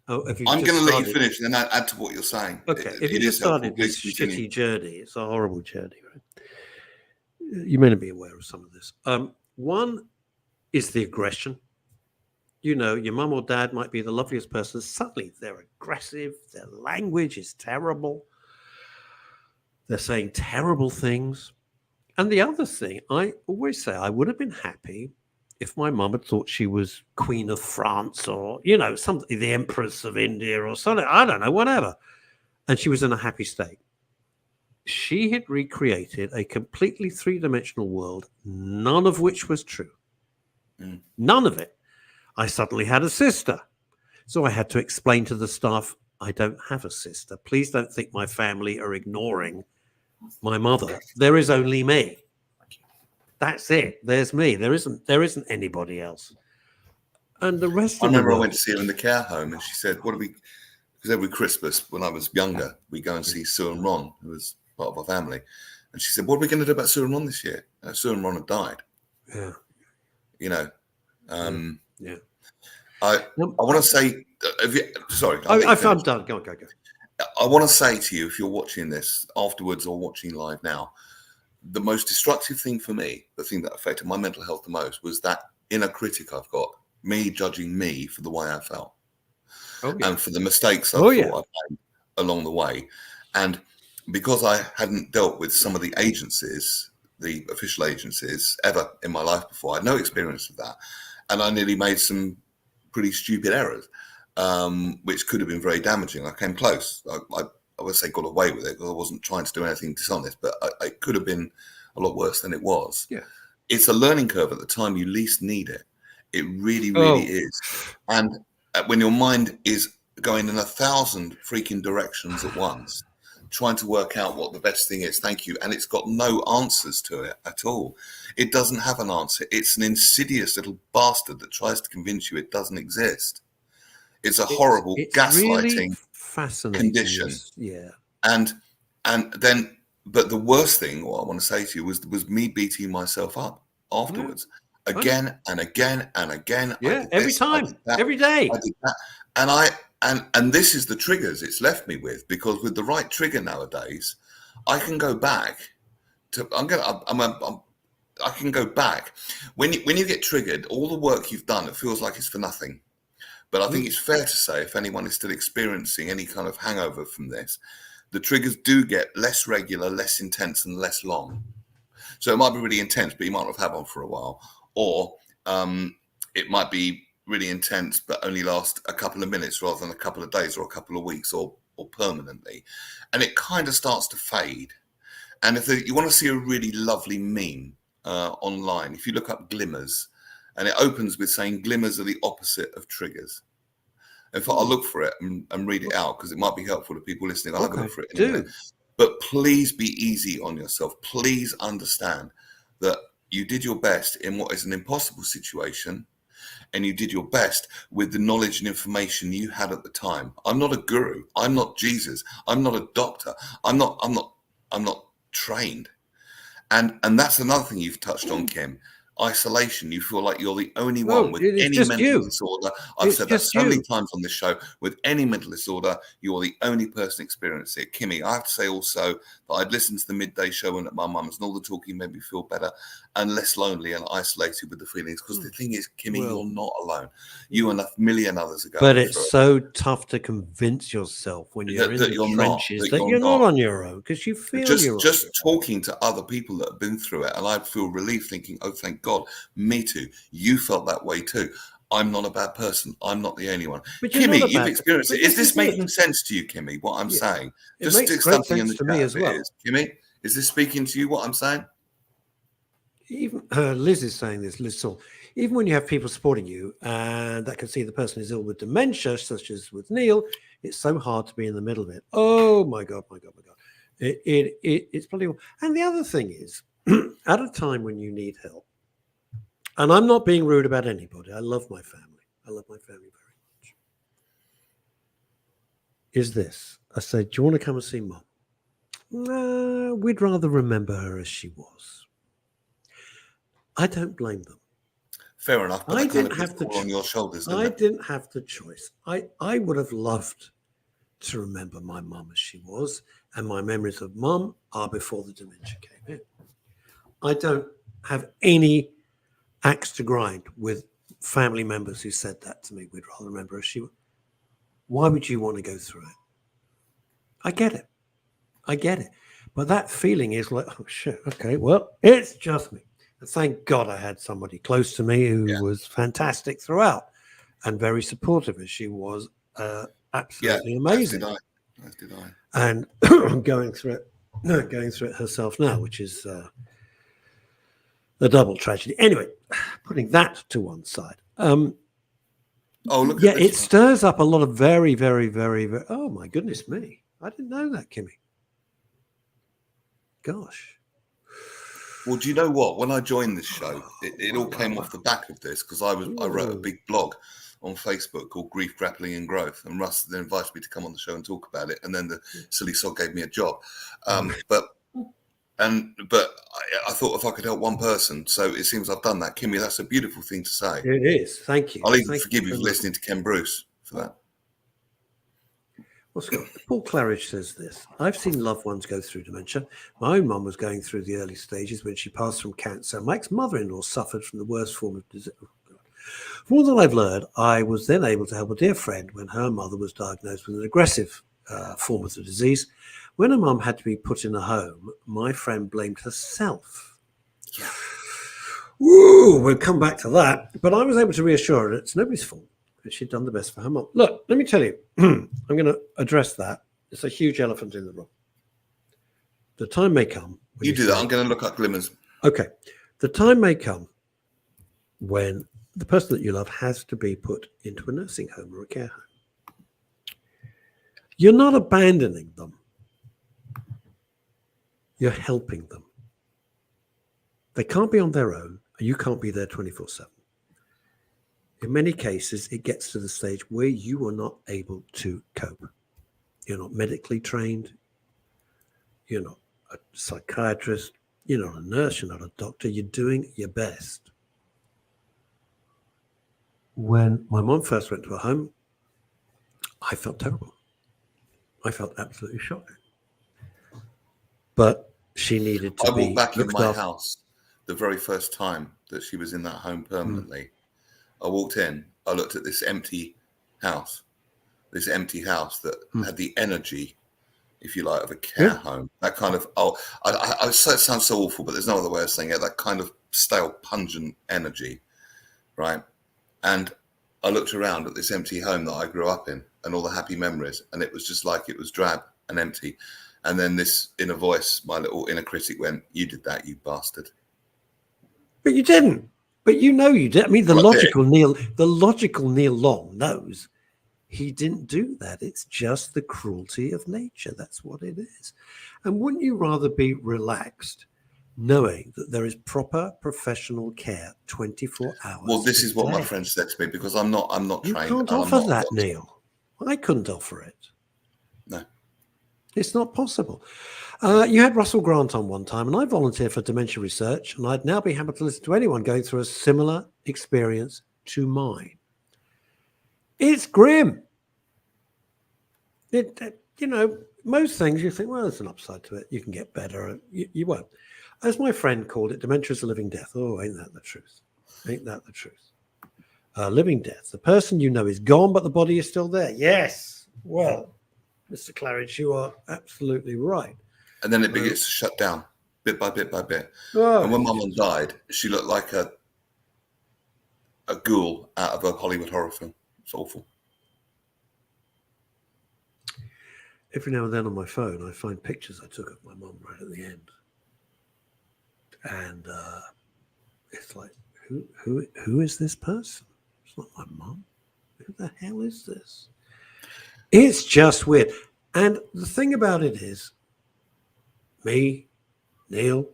Speaker 1: I'm going
Speaker 2: to let you finish and then add to what you're saying.
Speaker 1: Okay, if you just started this shitty journey, it's a horrible journey, right? You may not be aware of some of this. One is the aggression. You know, your mum or dad might be the loveliest person. Suddenly they're aggressive. Their language is terrible. They're saying terrible things. And the other thing, I always say, I would have been happy if my mum had thought she was Queen of France, or, you know, something, the Empress of India or something, I don't know, whatever. And she was in a happy state. She had recreated a completely three-dimensional world, none of which was true. None of it. I suddenly had a sister. So I had to explain to the staff, I don't have a sister. Please don't think my family are ignoring my mother. There is only me. That's it. There's me. There isn't anybody else. And the rest of the world,
Speaker 2: I went to see her in the care home, and she said, because every Christmas when I was younger, we go and see Sue and Ron, who was part of our family. And she said, what are we going to do about Sue and Ron this year? Sue and Ron had died. Yeah. You know,
Speaker 1: yeah.
Speaker 2: I want to say, sorry.
Speaker 1: I'm done. Go.
Speaker 2: I want to say to you, if you're watching this afterwards or watching live now, the most destructive thing for me, the thing that affected my mental health the most, was that inner critic I've got, me judging me for the way I felt. And for the mistakes I thought I made along the way. And because I hadn't dealt with some of the agencies, the official agencies, ever in my life before, I had no experience of that. And I nearly made some pretty stupid errors, which could have been very damaging. I came close. I would say got away with it because I wasn't trying to do anything dishonest, but it could have been a lot worse than it was.
Speaker 1: Yeah.
Speaker 2: It's a learning curve at the time you least need it. It really, really is. And when your mind is going in 1,000 freaking directions at once, trying to work out what the best thing is, thank you, and it's got no answers to it at all. It doesn't have an answer. It's an insidious little bastard that tries to convince you it doesn't exist. It's a horrible gaslighting
Speaker 1: really fascinating
Speaker 2: condition.
Speaker 1: Yeah.
Speaker 2: And then, but the worst thing, what I want to say to you, was me beating myself up afterwards. Again and again and again.
Speaker 1: Yeah, every time, every day.
Speaker 2: I did that. And this is the triggers it's left me with, because with the right trigger nowadays, I can go back to. I can go back when you get triggered. All the work you've done, it feels like it's for nothing. But I think it's fair to say, if anyone is still experiencing any kind of hangover from this, the triggers do get less regular, less intense, and less long. So it might be really intense, but you might not have had one for a while. Or it might be really intense, but only last a couple of minutes rather than a couple of days or a couple of weeks or permanently. And it kind of starts to fade. And if you want to see a really lovely meme online, if you look up glimmers, and it opens with saying glimmers are the opposite of triggers. In fact, I'll look for it and read it out because it might be helpful to people listening. I'll have a look for it anyway. But please be easy on yourself. Please understand that you did your best in what is an impossible situation, and you did your best with the knowledge and information you had at the time. I'm not a guru. I'm not Jesus. I'm not a doctor. I'm not trained. And that's another thing you've touched on, Kim. Isolation. You feel like you're the only one with any mental disorder. I've said that so many times on this show. With any mental disorder, you're the only person experiencing it. Kimmy, I have to say also that I'd listened to the Midday show and at my mum's, and all the talking made me feel better and less lonely and isolated with the feelings. Because the thing is, Kimmy, you're not alone. You and a million others are going.
Speaker 1: But it's so tough to convince yourself when you're in the trenches that you're not on your own, because you feel
Speaker 2: just talking to other people that have been through it, and I feel relief thinking, oh, thank God, me too. You felt that way too. I'm not a bad person. I'm not the only one. Kimmy, you've experienced it. Is this making sense to you, Kimmy, what I'm saying?
Speaker 1: Just stick something in the chat me as well.
Speaker 2: Kimmy, is this speaking to you, what I'm saying?
Speaker 1: Even Liz is saying this, Liz Saul. Even when you have people supporting you and that can see the person is ill with dementia, such as with Neil, it's so hard to be in the middle of it. Oh my God. It's bloody. And the other thing is, at a time when you need help, And I'm not being rude about anybody. I love my family. I love my family very much. Is this. I said, do you want to come and see Mum? We'd rather remember her as she was. I don't blame them.
Speaker 2: Fair enough. But
Speaker 1: I
Speaker 2: that kind
Speaker 1: didn't
Speaker 2: of
Speaker 1: have
Speaker 2: puts
Speaker 1: the
Speaker 2: on your shoulders, didn't
Speaker 1: I
Speaker 2: it?
Speaker 1: didn't have the choice. I would have loved to remember my mum as she was, and my memories of Mum are before the dementia came in. I don't have any axe to grind with family members who said that to me. We'd rather remember her as she was. Why would you want to go through it? I get it. I get it. But that feeling is like, oh, shit, okay, well, it's just me. And thank God I had somebody close to me who was fantastic throughout and very supportive, as she was absolutely amazing.
Speaker 2: As did I.
Speaker 1: And going through it herself now, which is a double tragedy. Anyway, putting that to one side.
Speaker 2: Oh, look
Speaker 1: yeah,
Speaker 2: at this
Speaker 1: it stirs up a lot of very, very, very, very. Oh my goodness me! I didn't know that, Kimmy. Gosh.
Speaker 2: Well, do you know what? When I joined this show, it all came off the back of this because I wrote a big blog on Facebook called Grief, Grappling and Growth, and Russ then invited me to come on the show and talk about it, and then the silly sod gave me a job. But I thought if I could help one person, so it seems I've done that. Kimmy, that's a beautiful thing to say.
Speaker 1: It is. Thank you.
Speaker 2: I'll even forgive you for listening to Ken Bruce for that.
Speaker 1: Well, Scott, Paul Claridge says this. I've seen loved ones go through dementia. My own mum was going through the early stages when she passed from cancer. My ex-mother-in-law suffered from the worst form of disease. Oh, God. From all that I've learned, I was then able to help a dear friend when her mother was diagnosed with an aggressive form of the disease. When her mum had to be put in a home, my friend blamed herself.
Speaker 2: Yeah.
Speaker 1: Ooh, we'll come back to that. But I was able to reassure her that it's nobody's fault. She'd done the best for her mum. Look, let me tell you, I'm going to address that. It's a huge elephant in the room. The time may come.
Speaker 2: You do that. I'm going to look up glimmers.
Speaker 1: Okay. The time may come when the person that you love has to be put into a nursing home or a care home. You're not abandoning them. You're helping them. They can't be on their own, and you can't be there 24/7. In many cases, it gets to the stage where you are not able to cope. You're not medically trained. You're not a psychiatrist. You're not a nurse. You're not a doctor. You're doing your best. When my mom first went to a home, I felt terrible. I felt absolutely shocked. But she needed to be
Speaker 2: I walked back in
Speaker 1: looked
Speaker 2: my
Speaker 1: after.
Speaker 2: house the very first time that she was in that home permanently. I walked in, I looked at this empty house that had the energy, if you like, of a care home. That kind of, it sounds so awful, but there's no other way of saying it, that kind of stale, pungent energy, right? And I looked around at this empty home that I grew up in and all the happy memories, and it was just like it was drab and empty. And then this inner voice, my little inner critic went, "You did that, you bastard."
Speaker 1: But you didn't. But you know you did. I mean, the logical Neil Long knows he didn't do that. It's just the cruelty of nature. That's what it is. And wouldn't you rather be relaxed knowing that there is proper professional care 24 hours?
Speaker 2: Well, this is what
Speaker 1: a
Speaker 2: my
Speaker 1: day?
Speaker 2: friend said to me, because I'm not
Speaker 1: You
Speaker 2: trained.
Speaker 1: can't
Speaker 2: and I'm
Speaker 1: offer
Speaker 2: not a
Speaker 1: that,
Speaker 2: doctor.
Speaker 1: Neil. I couldn't offer it.
Speaker 2: No.
Speaker 1: It's not possible. You had Russell Grant on one time, and I volunteer for dementia research, and I'd now be happy to listen to anyone going through a similar experience to mine. It's grim. Most things you think, well, there's an upside to it. You can get better. You won't. As my friend called it, dementia is a living death. Oh, ain't that the truth? Ain't that the truth? Living death. The person you know is gone, but the body is still there. Yes. Well, Mr. Claridge, you are absolutely right.
Speaker 2: And then it begins to shut down bit by bit by bit.
Speaker 1: Oh,
Speaker 2: and when my mum died, she looked like a ghoul out of a Hollywood horror film. It's awful.
Speaker 1: every now and then on my phone, I find pictures I took of my mum right at the end. And it's like, who is this person? It's not my mum. Who the hell is this? It's just weird. And the thing about it is, me, Neil,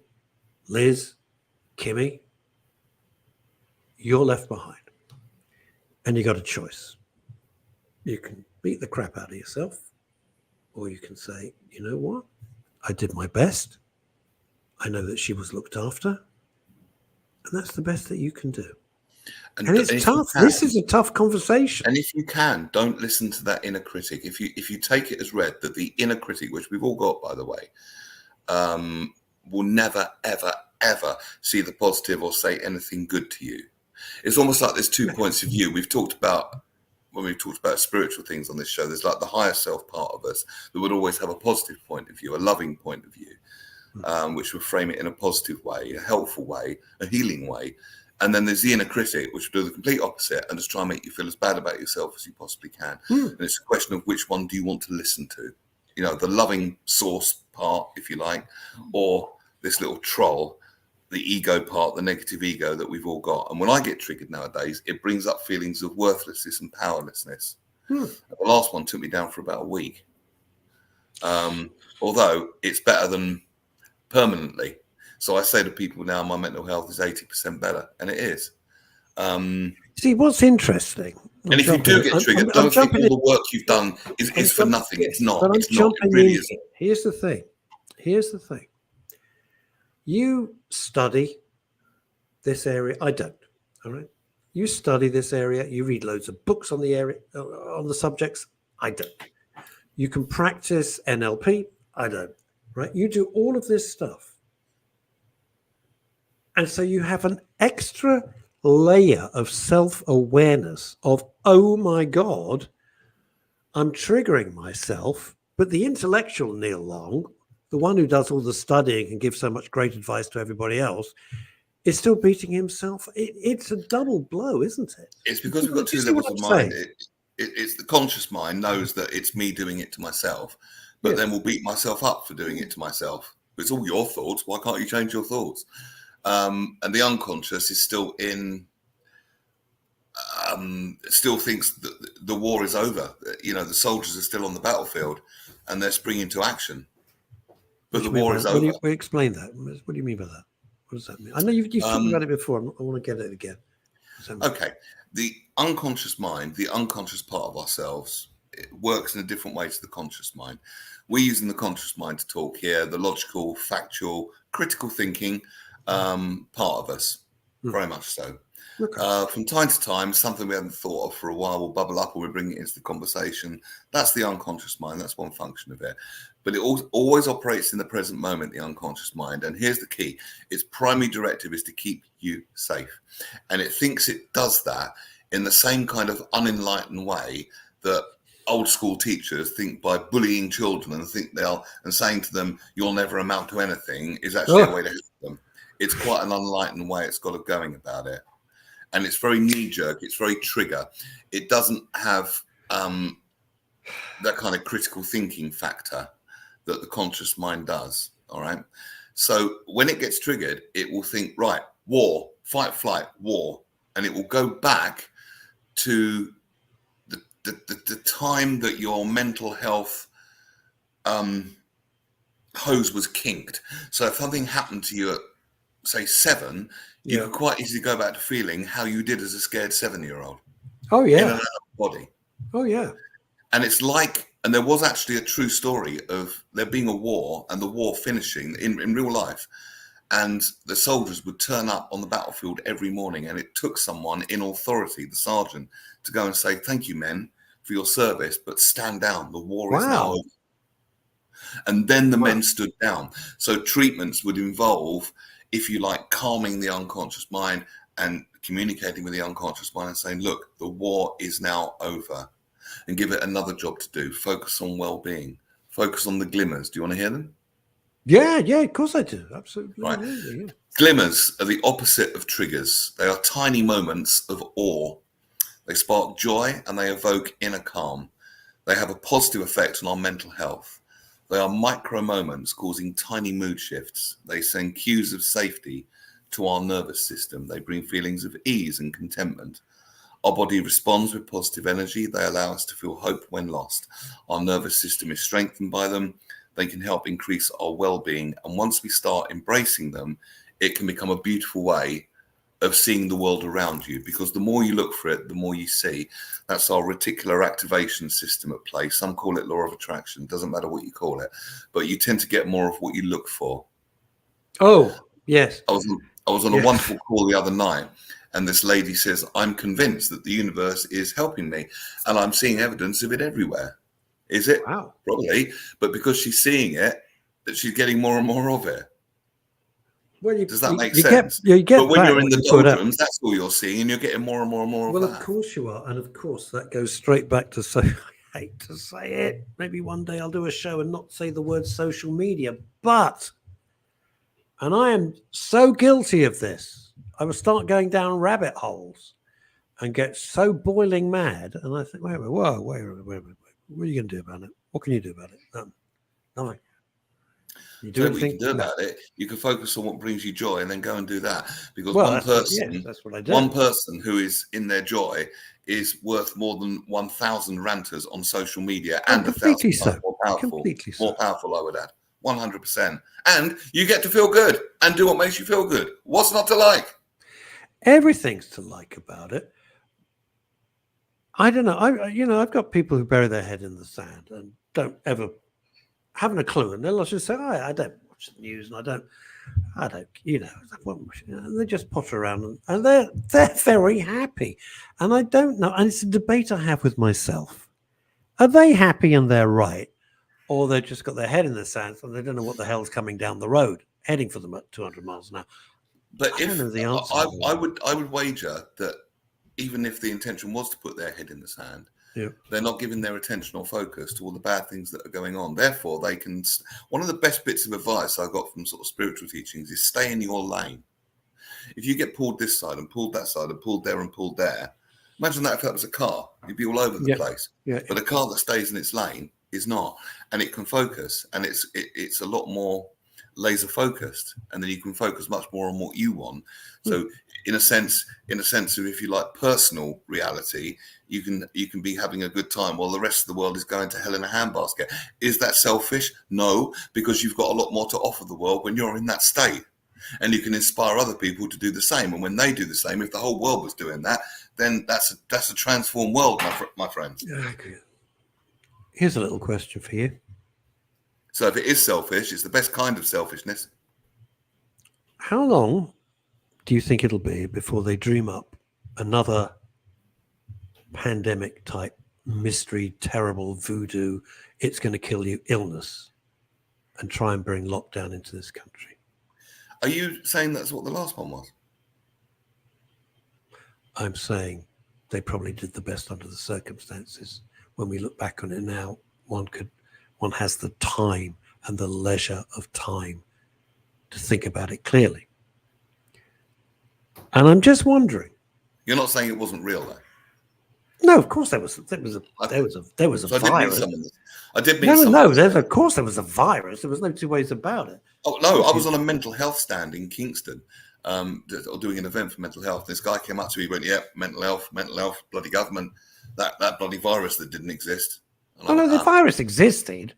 Speaker 1: Liz, Kimmy, you're left behind. And you got a choice. You can beat the crap out of yourself, or you can say, you know what? I did my best. I know that she was looked after. And that's the best that you can do. And it's tough. This is a tough conversation.
Speaker 2: And if you can, don't listen to that inner critic. If you take it as read that the inner critic, which we've all got, by the way, will never, ever, ever see the positive or say anything good to you. It's almost like there's two points of view. When we've talked about spiritual things on this show, there's like the higher self part of us that would always have a positive point of view, a loving point of view, which would frame it in a positive way, a helpful way, a healing way. And then there's the inner critic, which will do the complete opposite and just try and make you feel as bad about yourself as you possibly can. And it's a question of which one do you want to listen to? You know, the loving source part, if you like, or this little troll, the ego part, the negative ego that we've all got. And when I get triggered nowadays, it brings up feelings of worthlessness and powerlessness. The last one took me down for about a week. Although it's better than permanently. So I say to people now, my mental health is 80% better, and it is.
Speaker 1: See, what's interesting.
Speaker 2: And if you do get triggered, don't think all the work you've done is for nothing. It's not. It's not. It really isn't.
Speaker 1: Here's the thing. You study this area. I don't. All right. You study this area. You read loads of books on the area, on the subjects. I don't. You can practice NLP. I don't. Right. You do all of this stuff. And so you have an extra layer of self-awareness of, oh my God, I'm triggering myself. But the intellectual Neil Long, the one who does all the studying and gives so much great advice to everybody else, is still beating himself. It's a double blow, isn't it?
Speaker 2: It's because we've got two levels of mind. It's the conscious mind knows that it's me doing it to myself, but then will beat myself up for doing it to myself. It's all your thoughts. Why can't you change your thoughts? And the unconscious is still still thinks that the war is over. You know, the soldiers are still on the battlefield and they're springing to action. But the war is over.
Speaker 1: Explain that. What do you mean by that? What does that mean? I know you've talked about it before. I want to get it again.
Speaker 2: Okay. The unconscious mind, the unconscious part of ourselves, it works in a different way to the conscious mind. We're using the conscious mind to talk here, the logical, factual, critical thinking part of us, very much so. Okay. From time to time, something we haven't thought of for a while will bubble up, or we bring it into the conversation. That's the unconscious mind. That's one function of it. But it always operates in the present moment, the unconscious mind. And here's the key. Its primary directive is to keep you safe. And it thinks it does that in the same kind of unenlightened way that old school teachers think by bullying children and saying to them, you'll never amount to anything, is actually a way to help them. It's quite an unenlightened way it's got of going about it. And it's very knee-jerk. It's very trigger. It doesn't have that kind of critical thinking factor that the conscious mind does, all right? So when it gets triggered, it will think, right, war, fight, flight, war. And it will go back to the time that your mental health hose was kinked. So if something happened to you at, say, 7, you could quite easily go back to feeling how you did as a scared 7-year-old.
Speaker 1: Oh, yeah.
Speaker 2: In and out of the body.
Speaker 1: Oh, yeah.
Speaker 2: And it's like, and there was actually a true story of there being a war and the war finishing in real life. And the soldiers would turn up on the battlefield every morning, and it took someone in authority, the sergeant, to go and say, thank you, men, for your service, but stand down. The war is now over. And then the men stood down. So treatments would involve, if you like, calming the unconscious mind and communicating with the unconscious mind and saying, look, the war is now over, and give it another job to do. Focus on well-being. Focus on the glimmers. Do you want to hear them?
Speaker 1: Yeah, of course I do. Absolutely.
Speaker 2: Right.
Speaker 1: Yeah.
Speaker 2: Glimmers are the opposite of triggers. They are tiny moments of awe. They spark joy and they evoke inner calm. They have a positive effect on our mental health. They are micro moments causing tiny mood shifts. They send cues of safety to our nervous system. They bring feelings of ease and contentment. Our body responds with positive energy. They allow us to feel hope when lost. Our nervous system is strengthened by them. They can help increase our well-being. And once we start embracing them, it can become a beautiful way of seeing the world around you, because the more you look for it, the more you see. That's our reticular activation system at play. Some call it law of attraction. Doesn't matter what you call it, but you tend to get more of what you look for.
Speaker 1: Oh, yes.
Speaker 2: I was on a wonderful call the other night, and this lady says, I'm convinced that the universe is helping me, and I'm seeing evidence of it everywhere. Is it?
Speaker 1: Wow.
Speaker 2: Probably, but because she's seeing it, that she's getting more and more of it.
Speaker 1: Well,
Speaker 2: does that make sense?
Speaker 1: You get
Speaker 2: but when you're in the
Speaker 1: you
Speaker 2: doldrums, that's all you're seeing, and you're getting more and more and more of that.
Speaker 1: Well, of course you are. And of course, that goes straight back to, so I hate to say it, maybe one day I'll do a show and not say the word social media, but, and I am so guilty of this, I will start going down rabbit holes and get so boiling mad. And I think, wait a minute, whoa, wait a minute. What are you going to do about it? What can you do about it? Nothing. You do
Speaker 2: what you can do about it, you can focus on what brings you joy and then go and do that. Because
Speaker 1: that's what I do.
Speaker 2: One person who is in their joy is worth more than 1,000 ranters on social media, and 1,000 times more powerful. More powerful, I would add. 100%. And you get to feel good and do what makes you feel good. What's not to like?
Speaker 1: Everything's to like about it. I don't know. I've got people who bury their head in the sand and don't ever haven't a clue, and they'll just say, I don't watch the news, and I don't, they just potter around, and they're very happy, and I don't know, and it's a debate I have with myself. Are they happy and they're right, or they've just got their head in the sand and they don't know what the hell's coming down the road, heading for them at 200 miles an hour?
Speaker 2: But
Speaker 1: I don't know the answer.
Speaker 2: I would wager that even if the intention was to put their head in the sand, they're not giving their attention or focus to all the bad things that are going on. Therefore, they can. One of the best bits of advice I got from sort of spiritual teachings is stay in your lane. If you get pulled this side and pulled that side and pulled there, imagine that if that was a car, you'd be all over the place. Yeah. But a car that stays in its lane is not, and it can focus, and it's a lot more laser focused, and then you can focus much more on what you want. So in a sense of, if you like, personal reality, you can be having a good time while the rest of the world is going to hell in a handbasket. Is that selfish? No, because you've got a lot more to offer the world when you're in that state, and you can inspire other people to do the same. And when they do the same, if the whole world was doing that, then that's a transformed world, my friends.
Speaker 1: Yeah, here's a little question for you.
Speaker 2: So if it is selfish, it's the best kind of selfishness.
Speaker 1: How long do you think it'll be before they dream up another pandemic type mystery, terrible voodoo, it's going to kill you illness, and try and bring lockdown into this country?
Speaker 2: Are you saying that's what the last one was?
Speaker 1: I'm saying they probably did the best under the circumstances. When we look back on it now, one has the time and the leisure of time to think about it clearly. And I'm just wondering.
Speaker 2: You're not saying it wasn't real, though?
Speaker 1: No, of course there was a virus.
Speaker 2: I did meet someone.
Speaker 1: Of course there was a virus. There was no two ways about it.
Speaker 2: Oh no, I was on a mental health stand in Kingston, doing an event for mental health. This guy came up to me and went, "Yeah, mental health, bloody government, that bloody virus that didn't exist."
Speaker 1: The virus existed.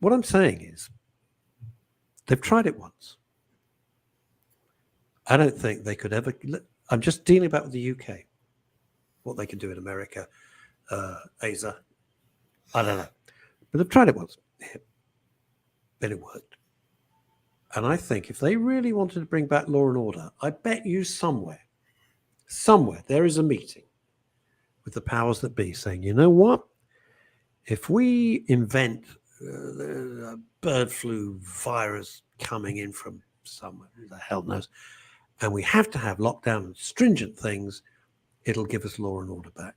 Speaker 1: What I'm saying is, they've tried it once. I don't think they could ever. I'm just dealing about with the UK, what they can do in America, Asia. I don't know, but they've tried it once. Then it worked. And I think if they really wanted to bring back law and order, I bet you somewhere there is a meeting with the powers that be saying, you know what? If we invent a bird flu virus coming in from somewhere, who the hell knows, and we have to have lockdown and stringent things, it'll give us law and order back.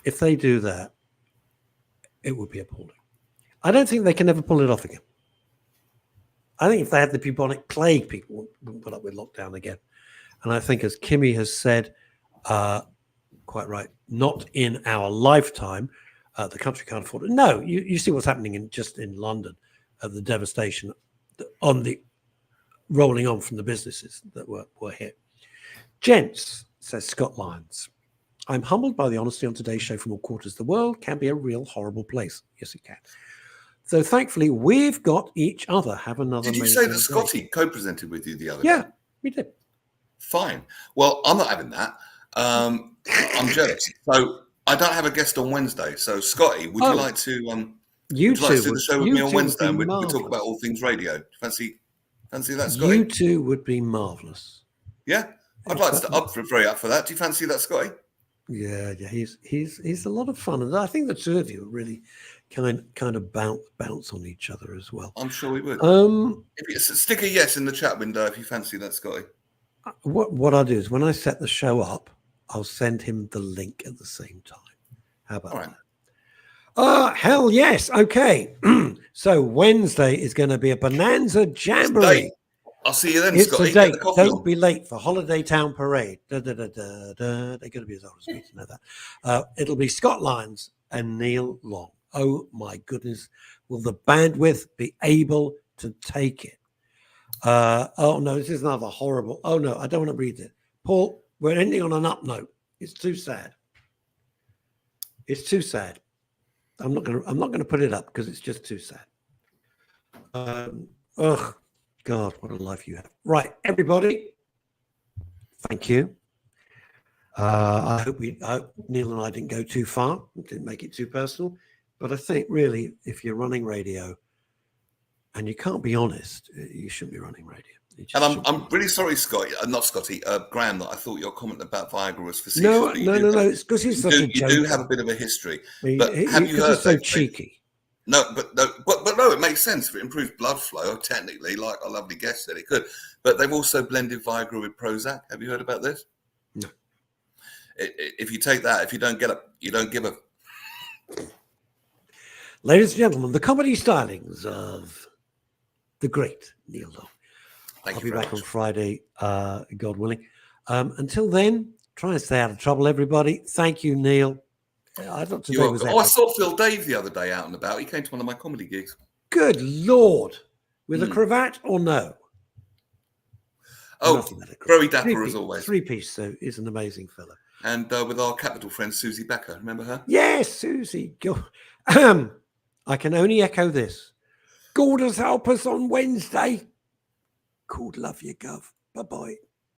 Speaker 1: If they do that, it would be appalling. I don't think they can ever pull it off again. I think if they had the bubonic plague, people wouldn't put up with lockdown again. And I think, as Kimmy has said, quite right, not in our lifetime. The country can't afford it. No, you see what's happening in London, the devastation on the rolling on from the businesses that were hit. Gents, says Scott Lyons, I'm humbled by the honesty on today's show from all quarters of the world. Can be a real horrible place. Yes, it can. So thankfully, we've got each other. Have another.
Speaker 2: Did you say that
Speaker 1: amazing
Speaker 2: Scotty
Speaker 1: day.
Speaker 2: co-presented with you the other day?
Speaker 1: Yeah, we did.
Speaker 2: Fine. Well, I'm not having that. I'm jealous. So I don't have a guest on Wednesday. So Scotty, would you like to
Speaker 1: you
Speaker 2: would you like to do
Speaker 1: two
Speaker 2: the show with me on Wednesday, and we talk about all things radio? Fancy that, Scotty?
Speaker 1: You two would be marvelous.
Speaker 2: Yeah, I'd like to very up for that. Do you fancy that, Scotty?
Speaker 1: Yeah, he's a lot of fun, and I think the two of you are really kind of bounce on each other as well.
Speaker 2: I'm sure we would. If you stick a yes in the chat window if you fancy that, Scotty.
Speaker 1: What I'll do is when I set the show up, I'll send him the link at the same time. How about that? Hell yes. Okay. So Wednesday is going to be a bonanza jamboree.
Speaker 2: I'll see you then,
Speaker 1: it's
Speaker 2: Scotty.
Speaker 1: A date. Don't be late for Holiday Town Parade. They're going to be as old as me to know that. It'll be Scott Lyons and Neil Long. Oh my goodness. Will the bandwidth be able to take it? Oh no, this is another horrible. Oh no, I don't want to read it. Paul, we're ending on an up note. It's too sad. It's too sad. I'm not gonna put it up because it's just too sad. Ugh, God, what a life you have. Right, everybody. Thank you. I hope Neil and I didn't go too far, didn't make it too personal. But I think really, if you're running radio and you can't be honest, you shouldn't be running radio.
Speaker 2: And I'm really sorry, Scotty, not Scotty, Graham, that I thought your comment about Viagra was facetious.
Speaker 1: No. It's because he's such a joker.
Speaker 2: You do have a bit of a history. But have you heard?
Speaker 1: He's so cheeky.
Speaker 2: No, but no, it makes sense. If it improves blood flow, technically, like our lovely guest said, it could. But they've also blended Viagra with Prozac. Have you heard about this?
Speaker 1: No.
Speaker 2: If you take that, if you don't get up, you don't give a.
Speaker 1: Ladies and gentlemen, the comedy stylings of the great Neil Long. I'll be back on Friday, God willing. Until then, try and stay out of trouble, everybody. Thank you, Neil. I thought today was
Speaker 2: I saw Phil Dave the other day out and about. He came to one of my comedy gigs.
Speaker 1: Good Lord. With a cravat or no?
Speaker 2: Oh, very dapper as always.
Speaker 1: Three-piece, so he's an amazing fellow.
Speaker 2: And with our capital friend, Susie Becker. Remember her?
Speaker 1: Yes, Susie. I can only echo this. God has help us on Wednesday. Called love you, Gov. Bye-bye.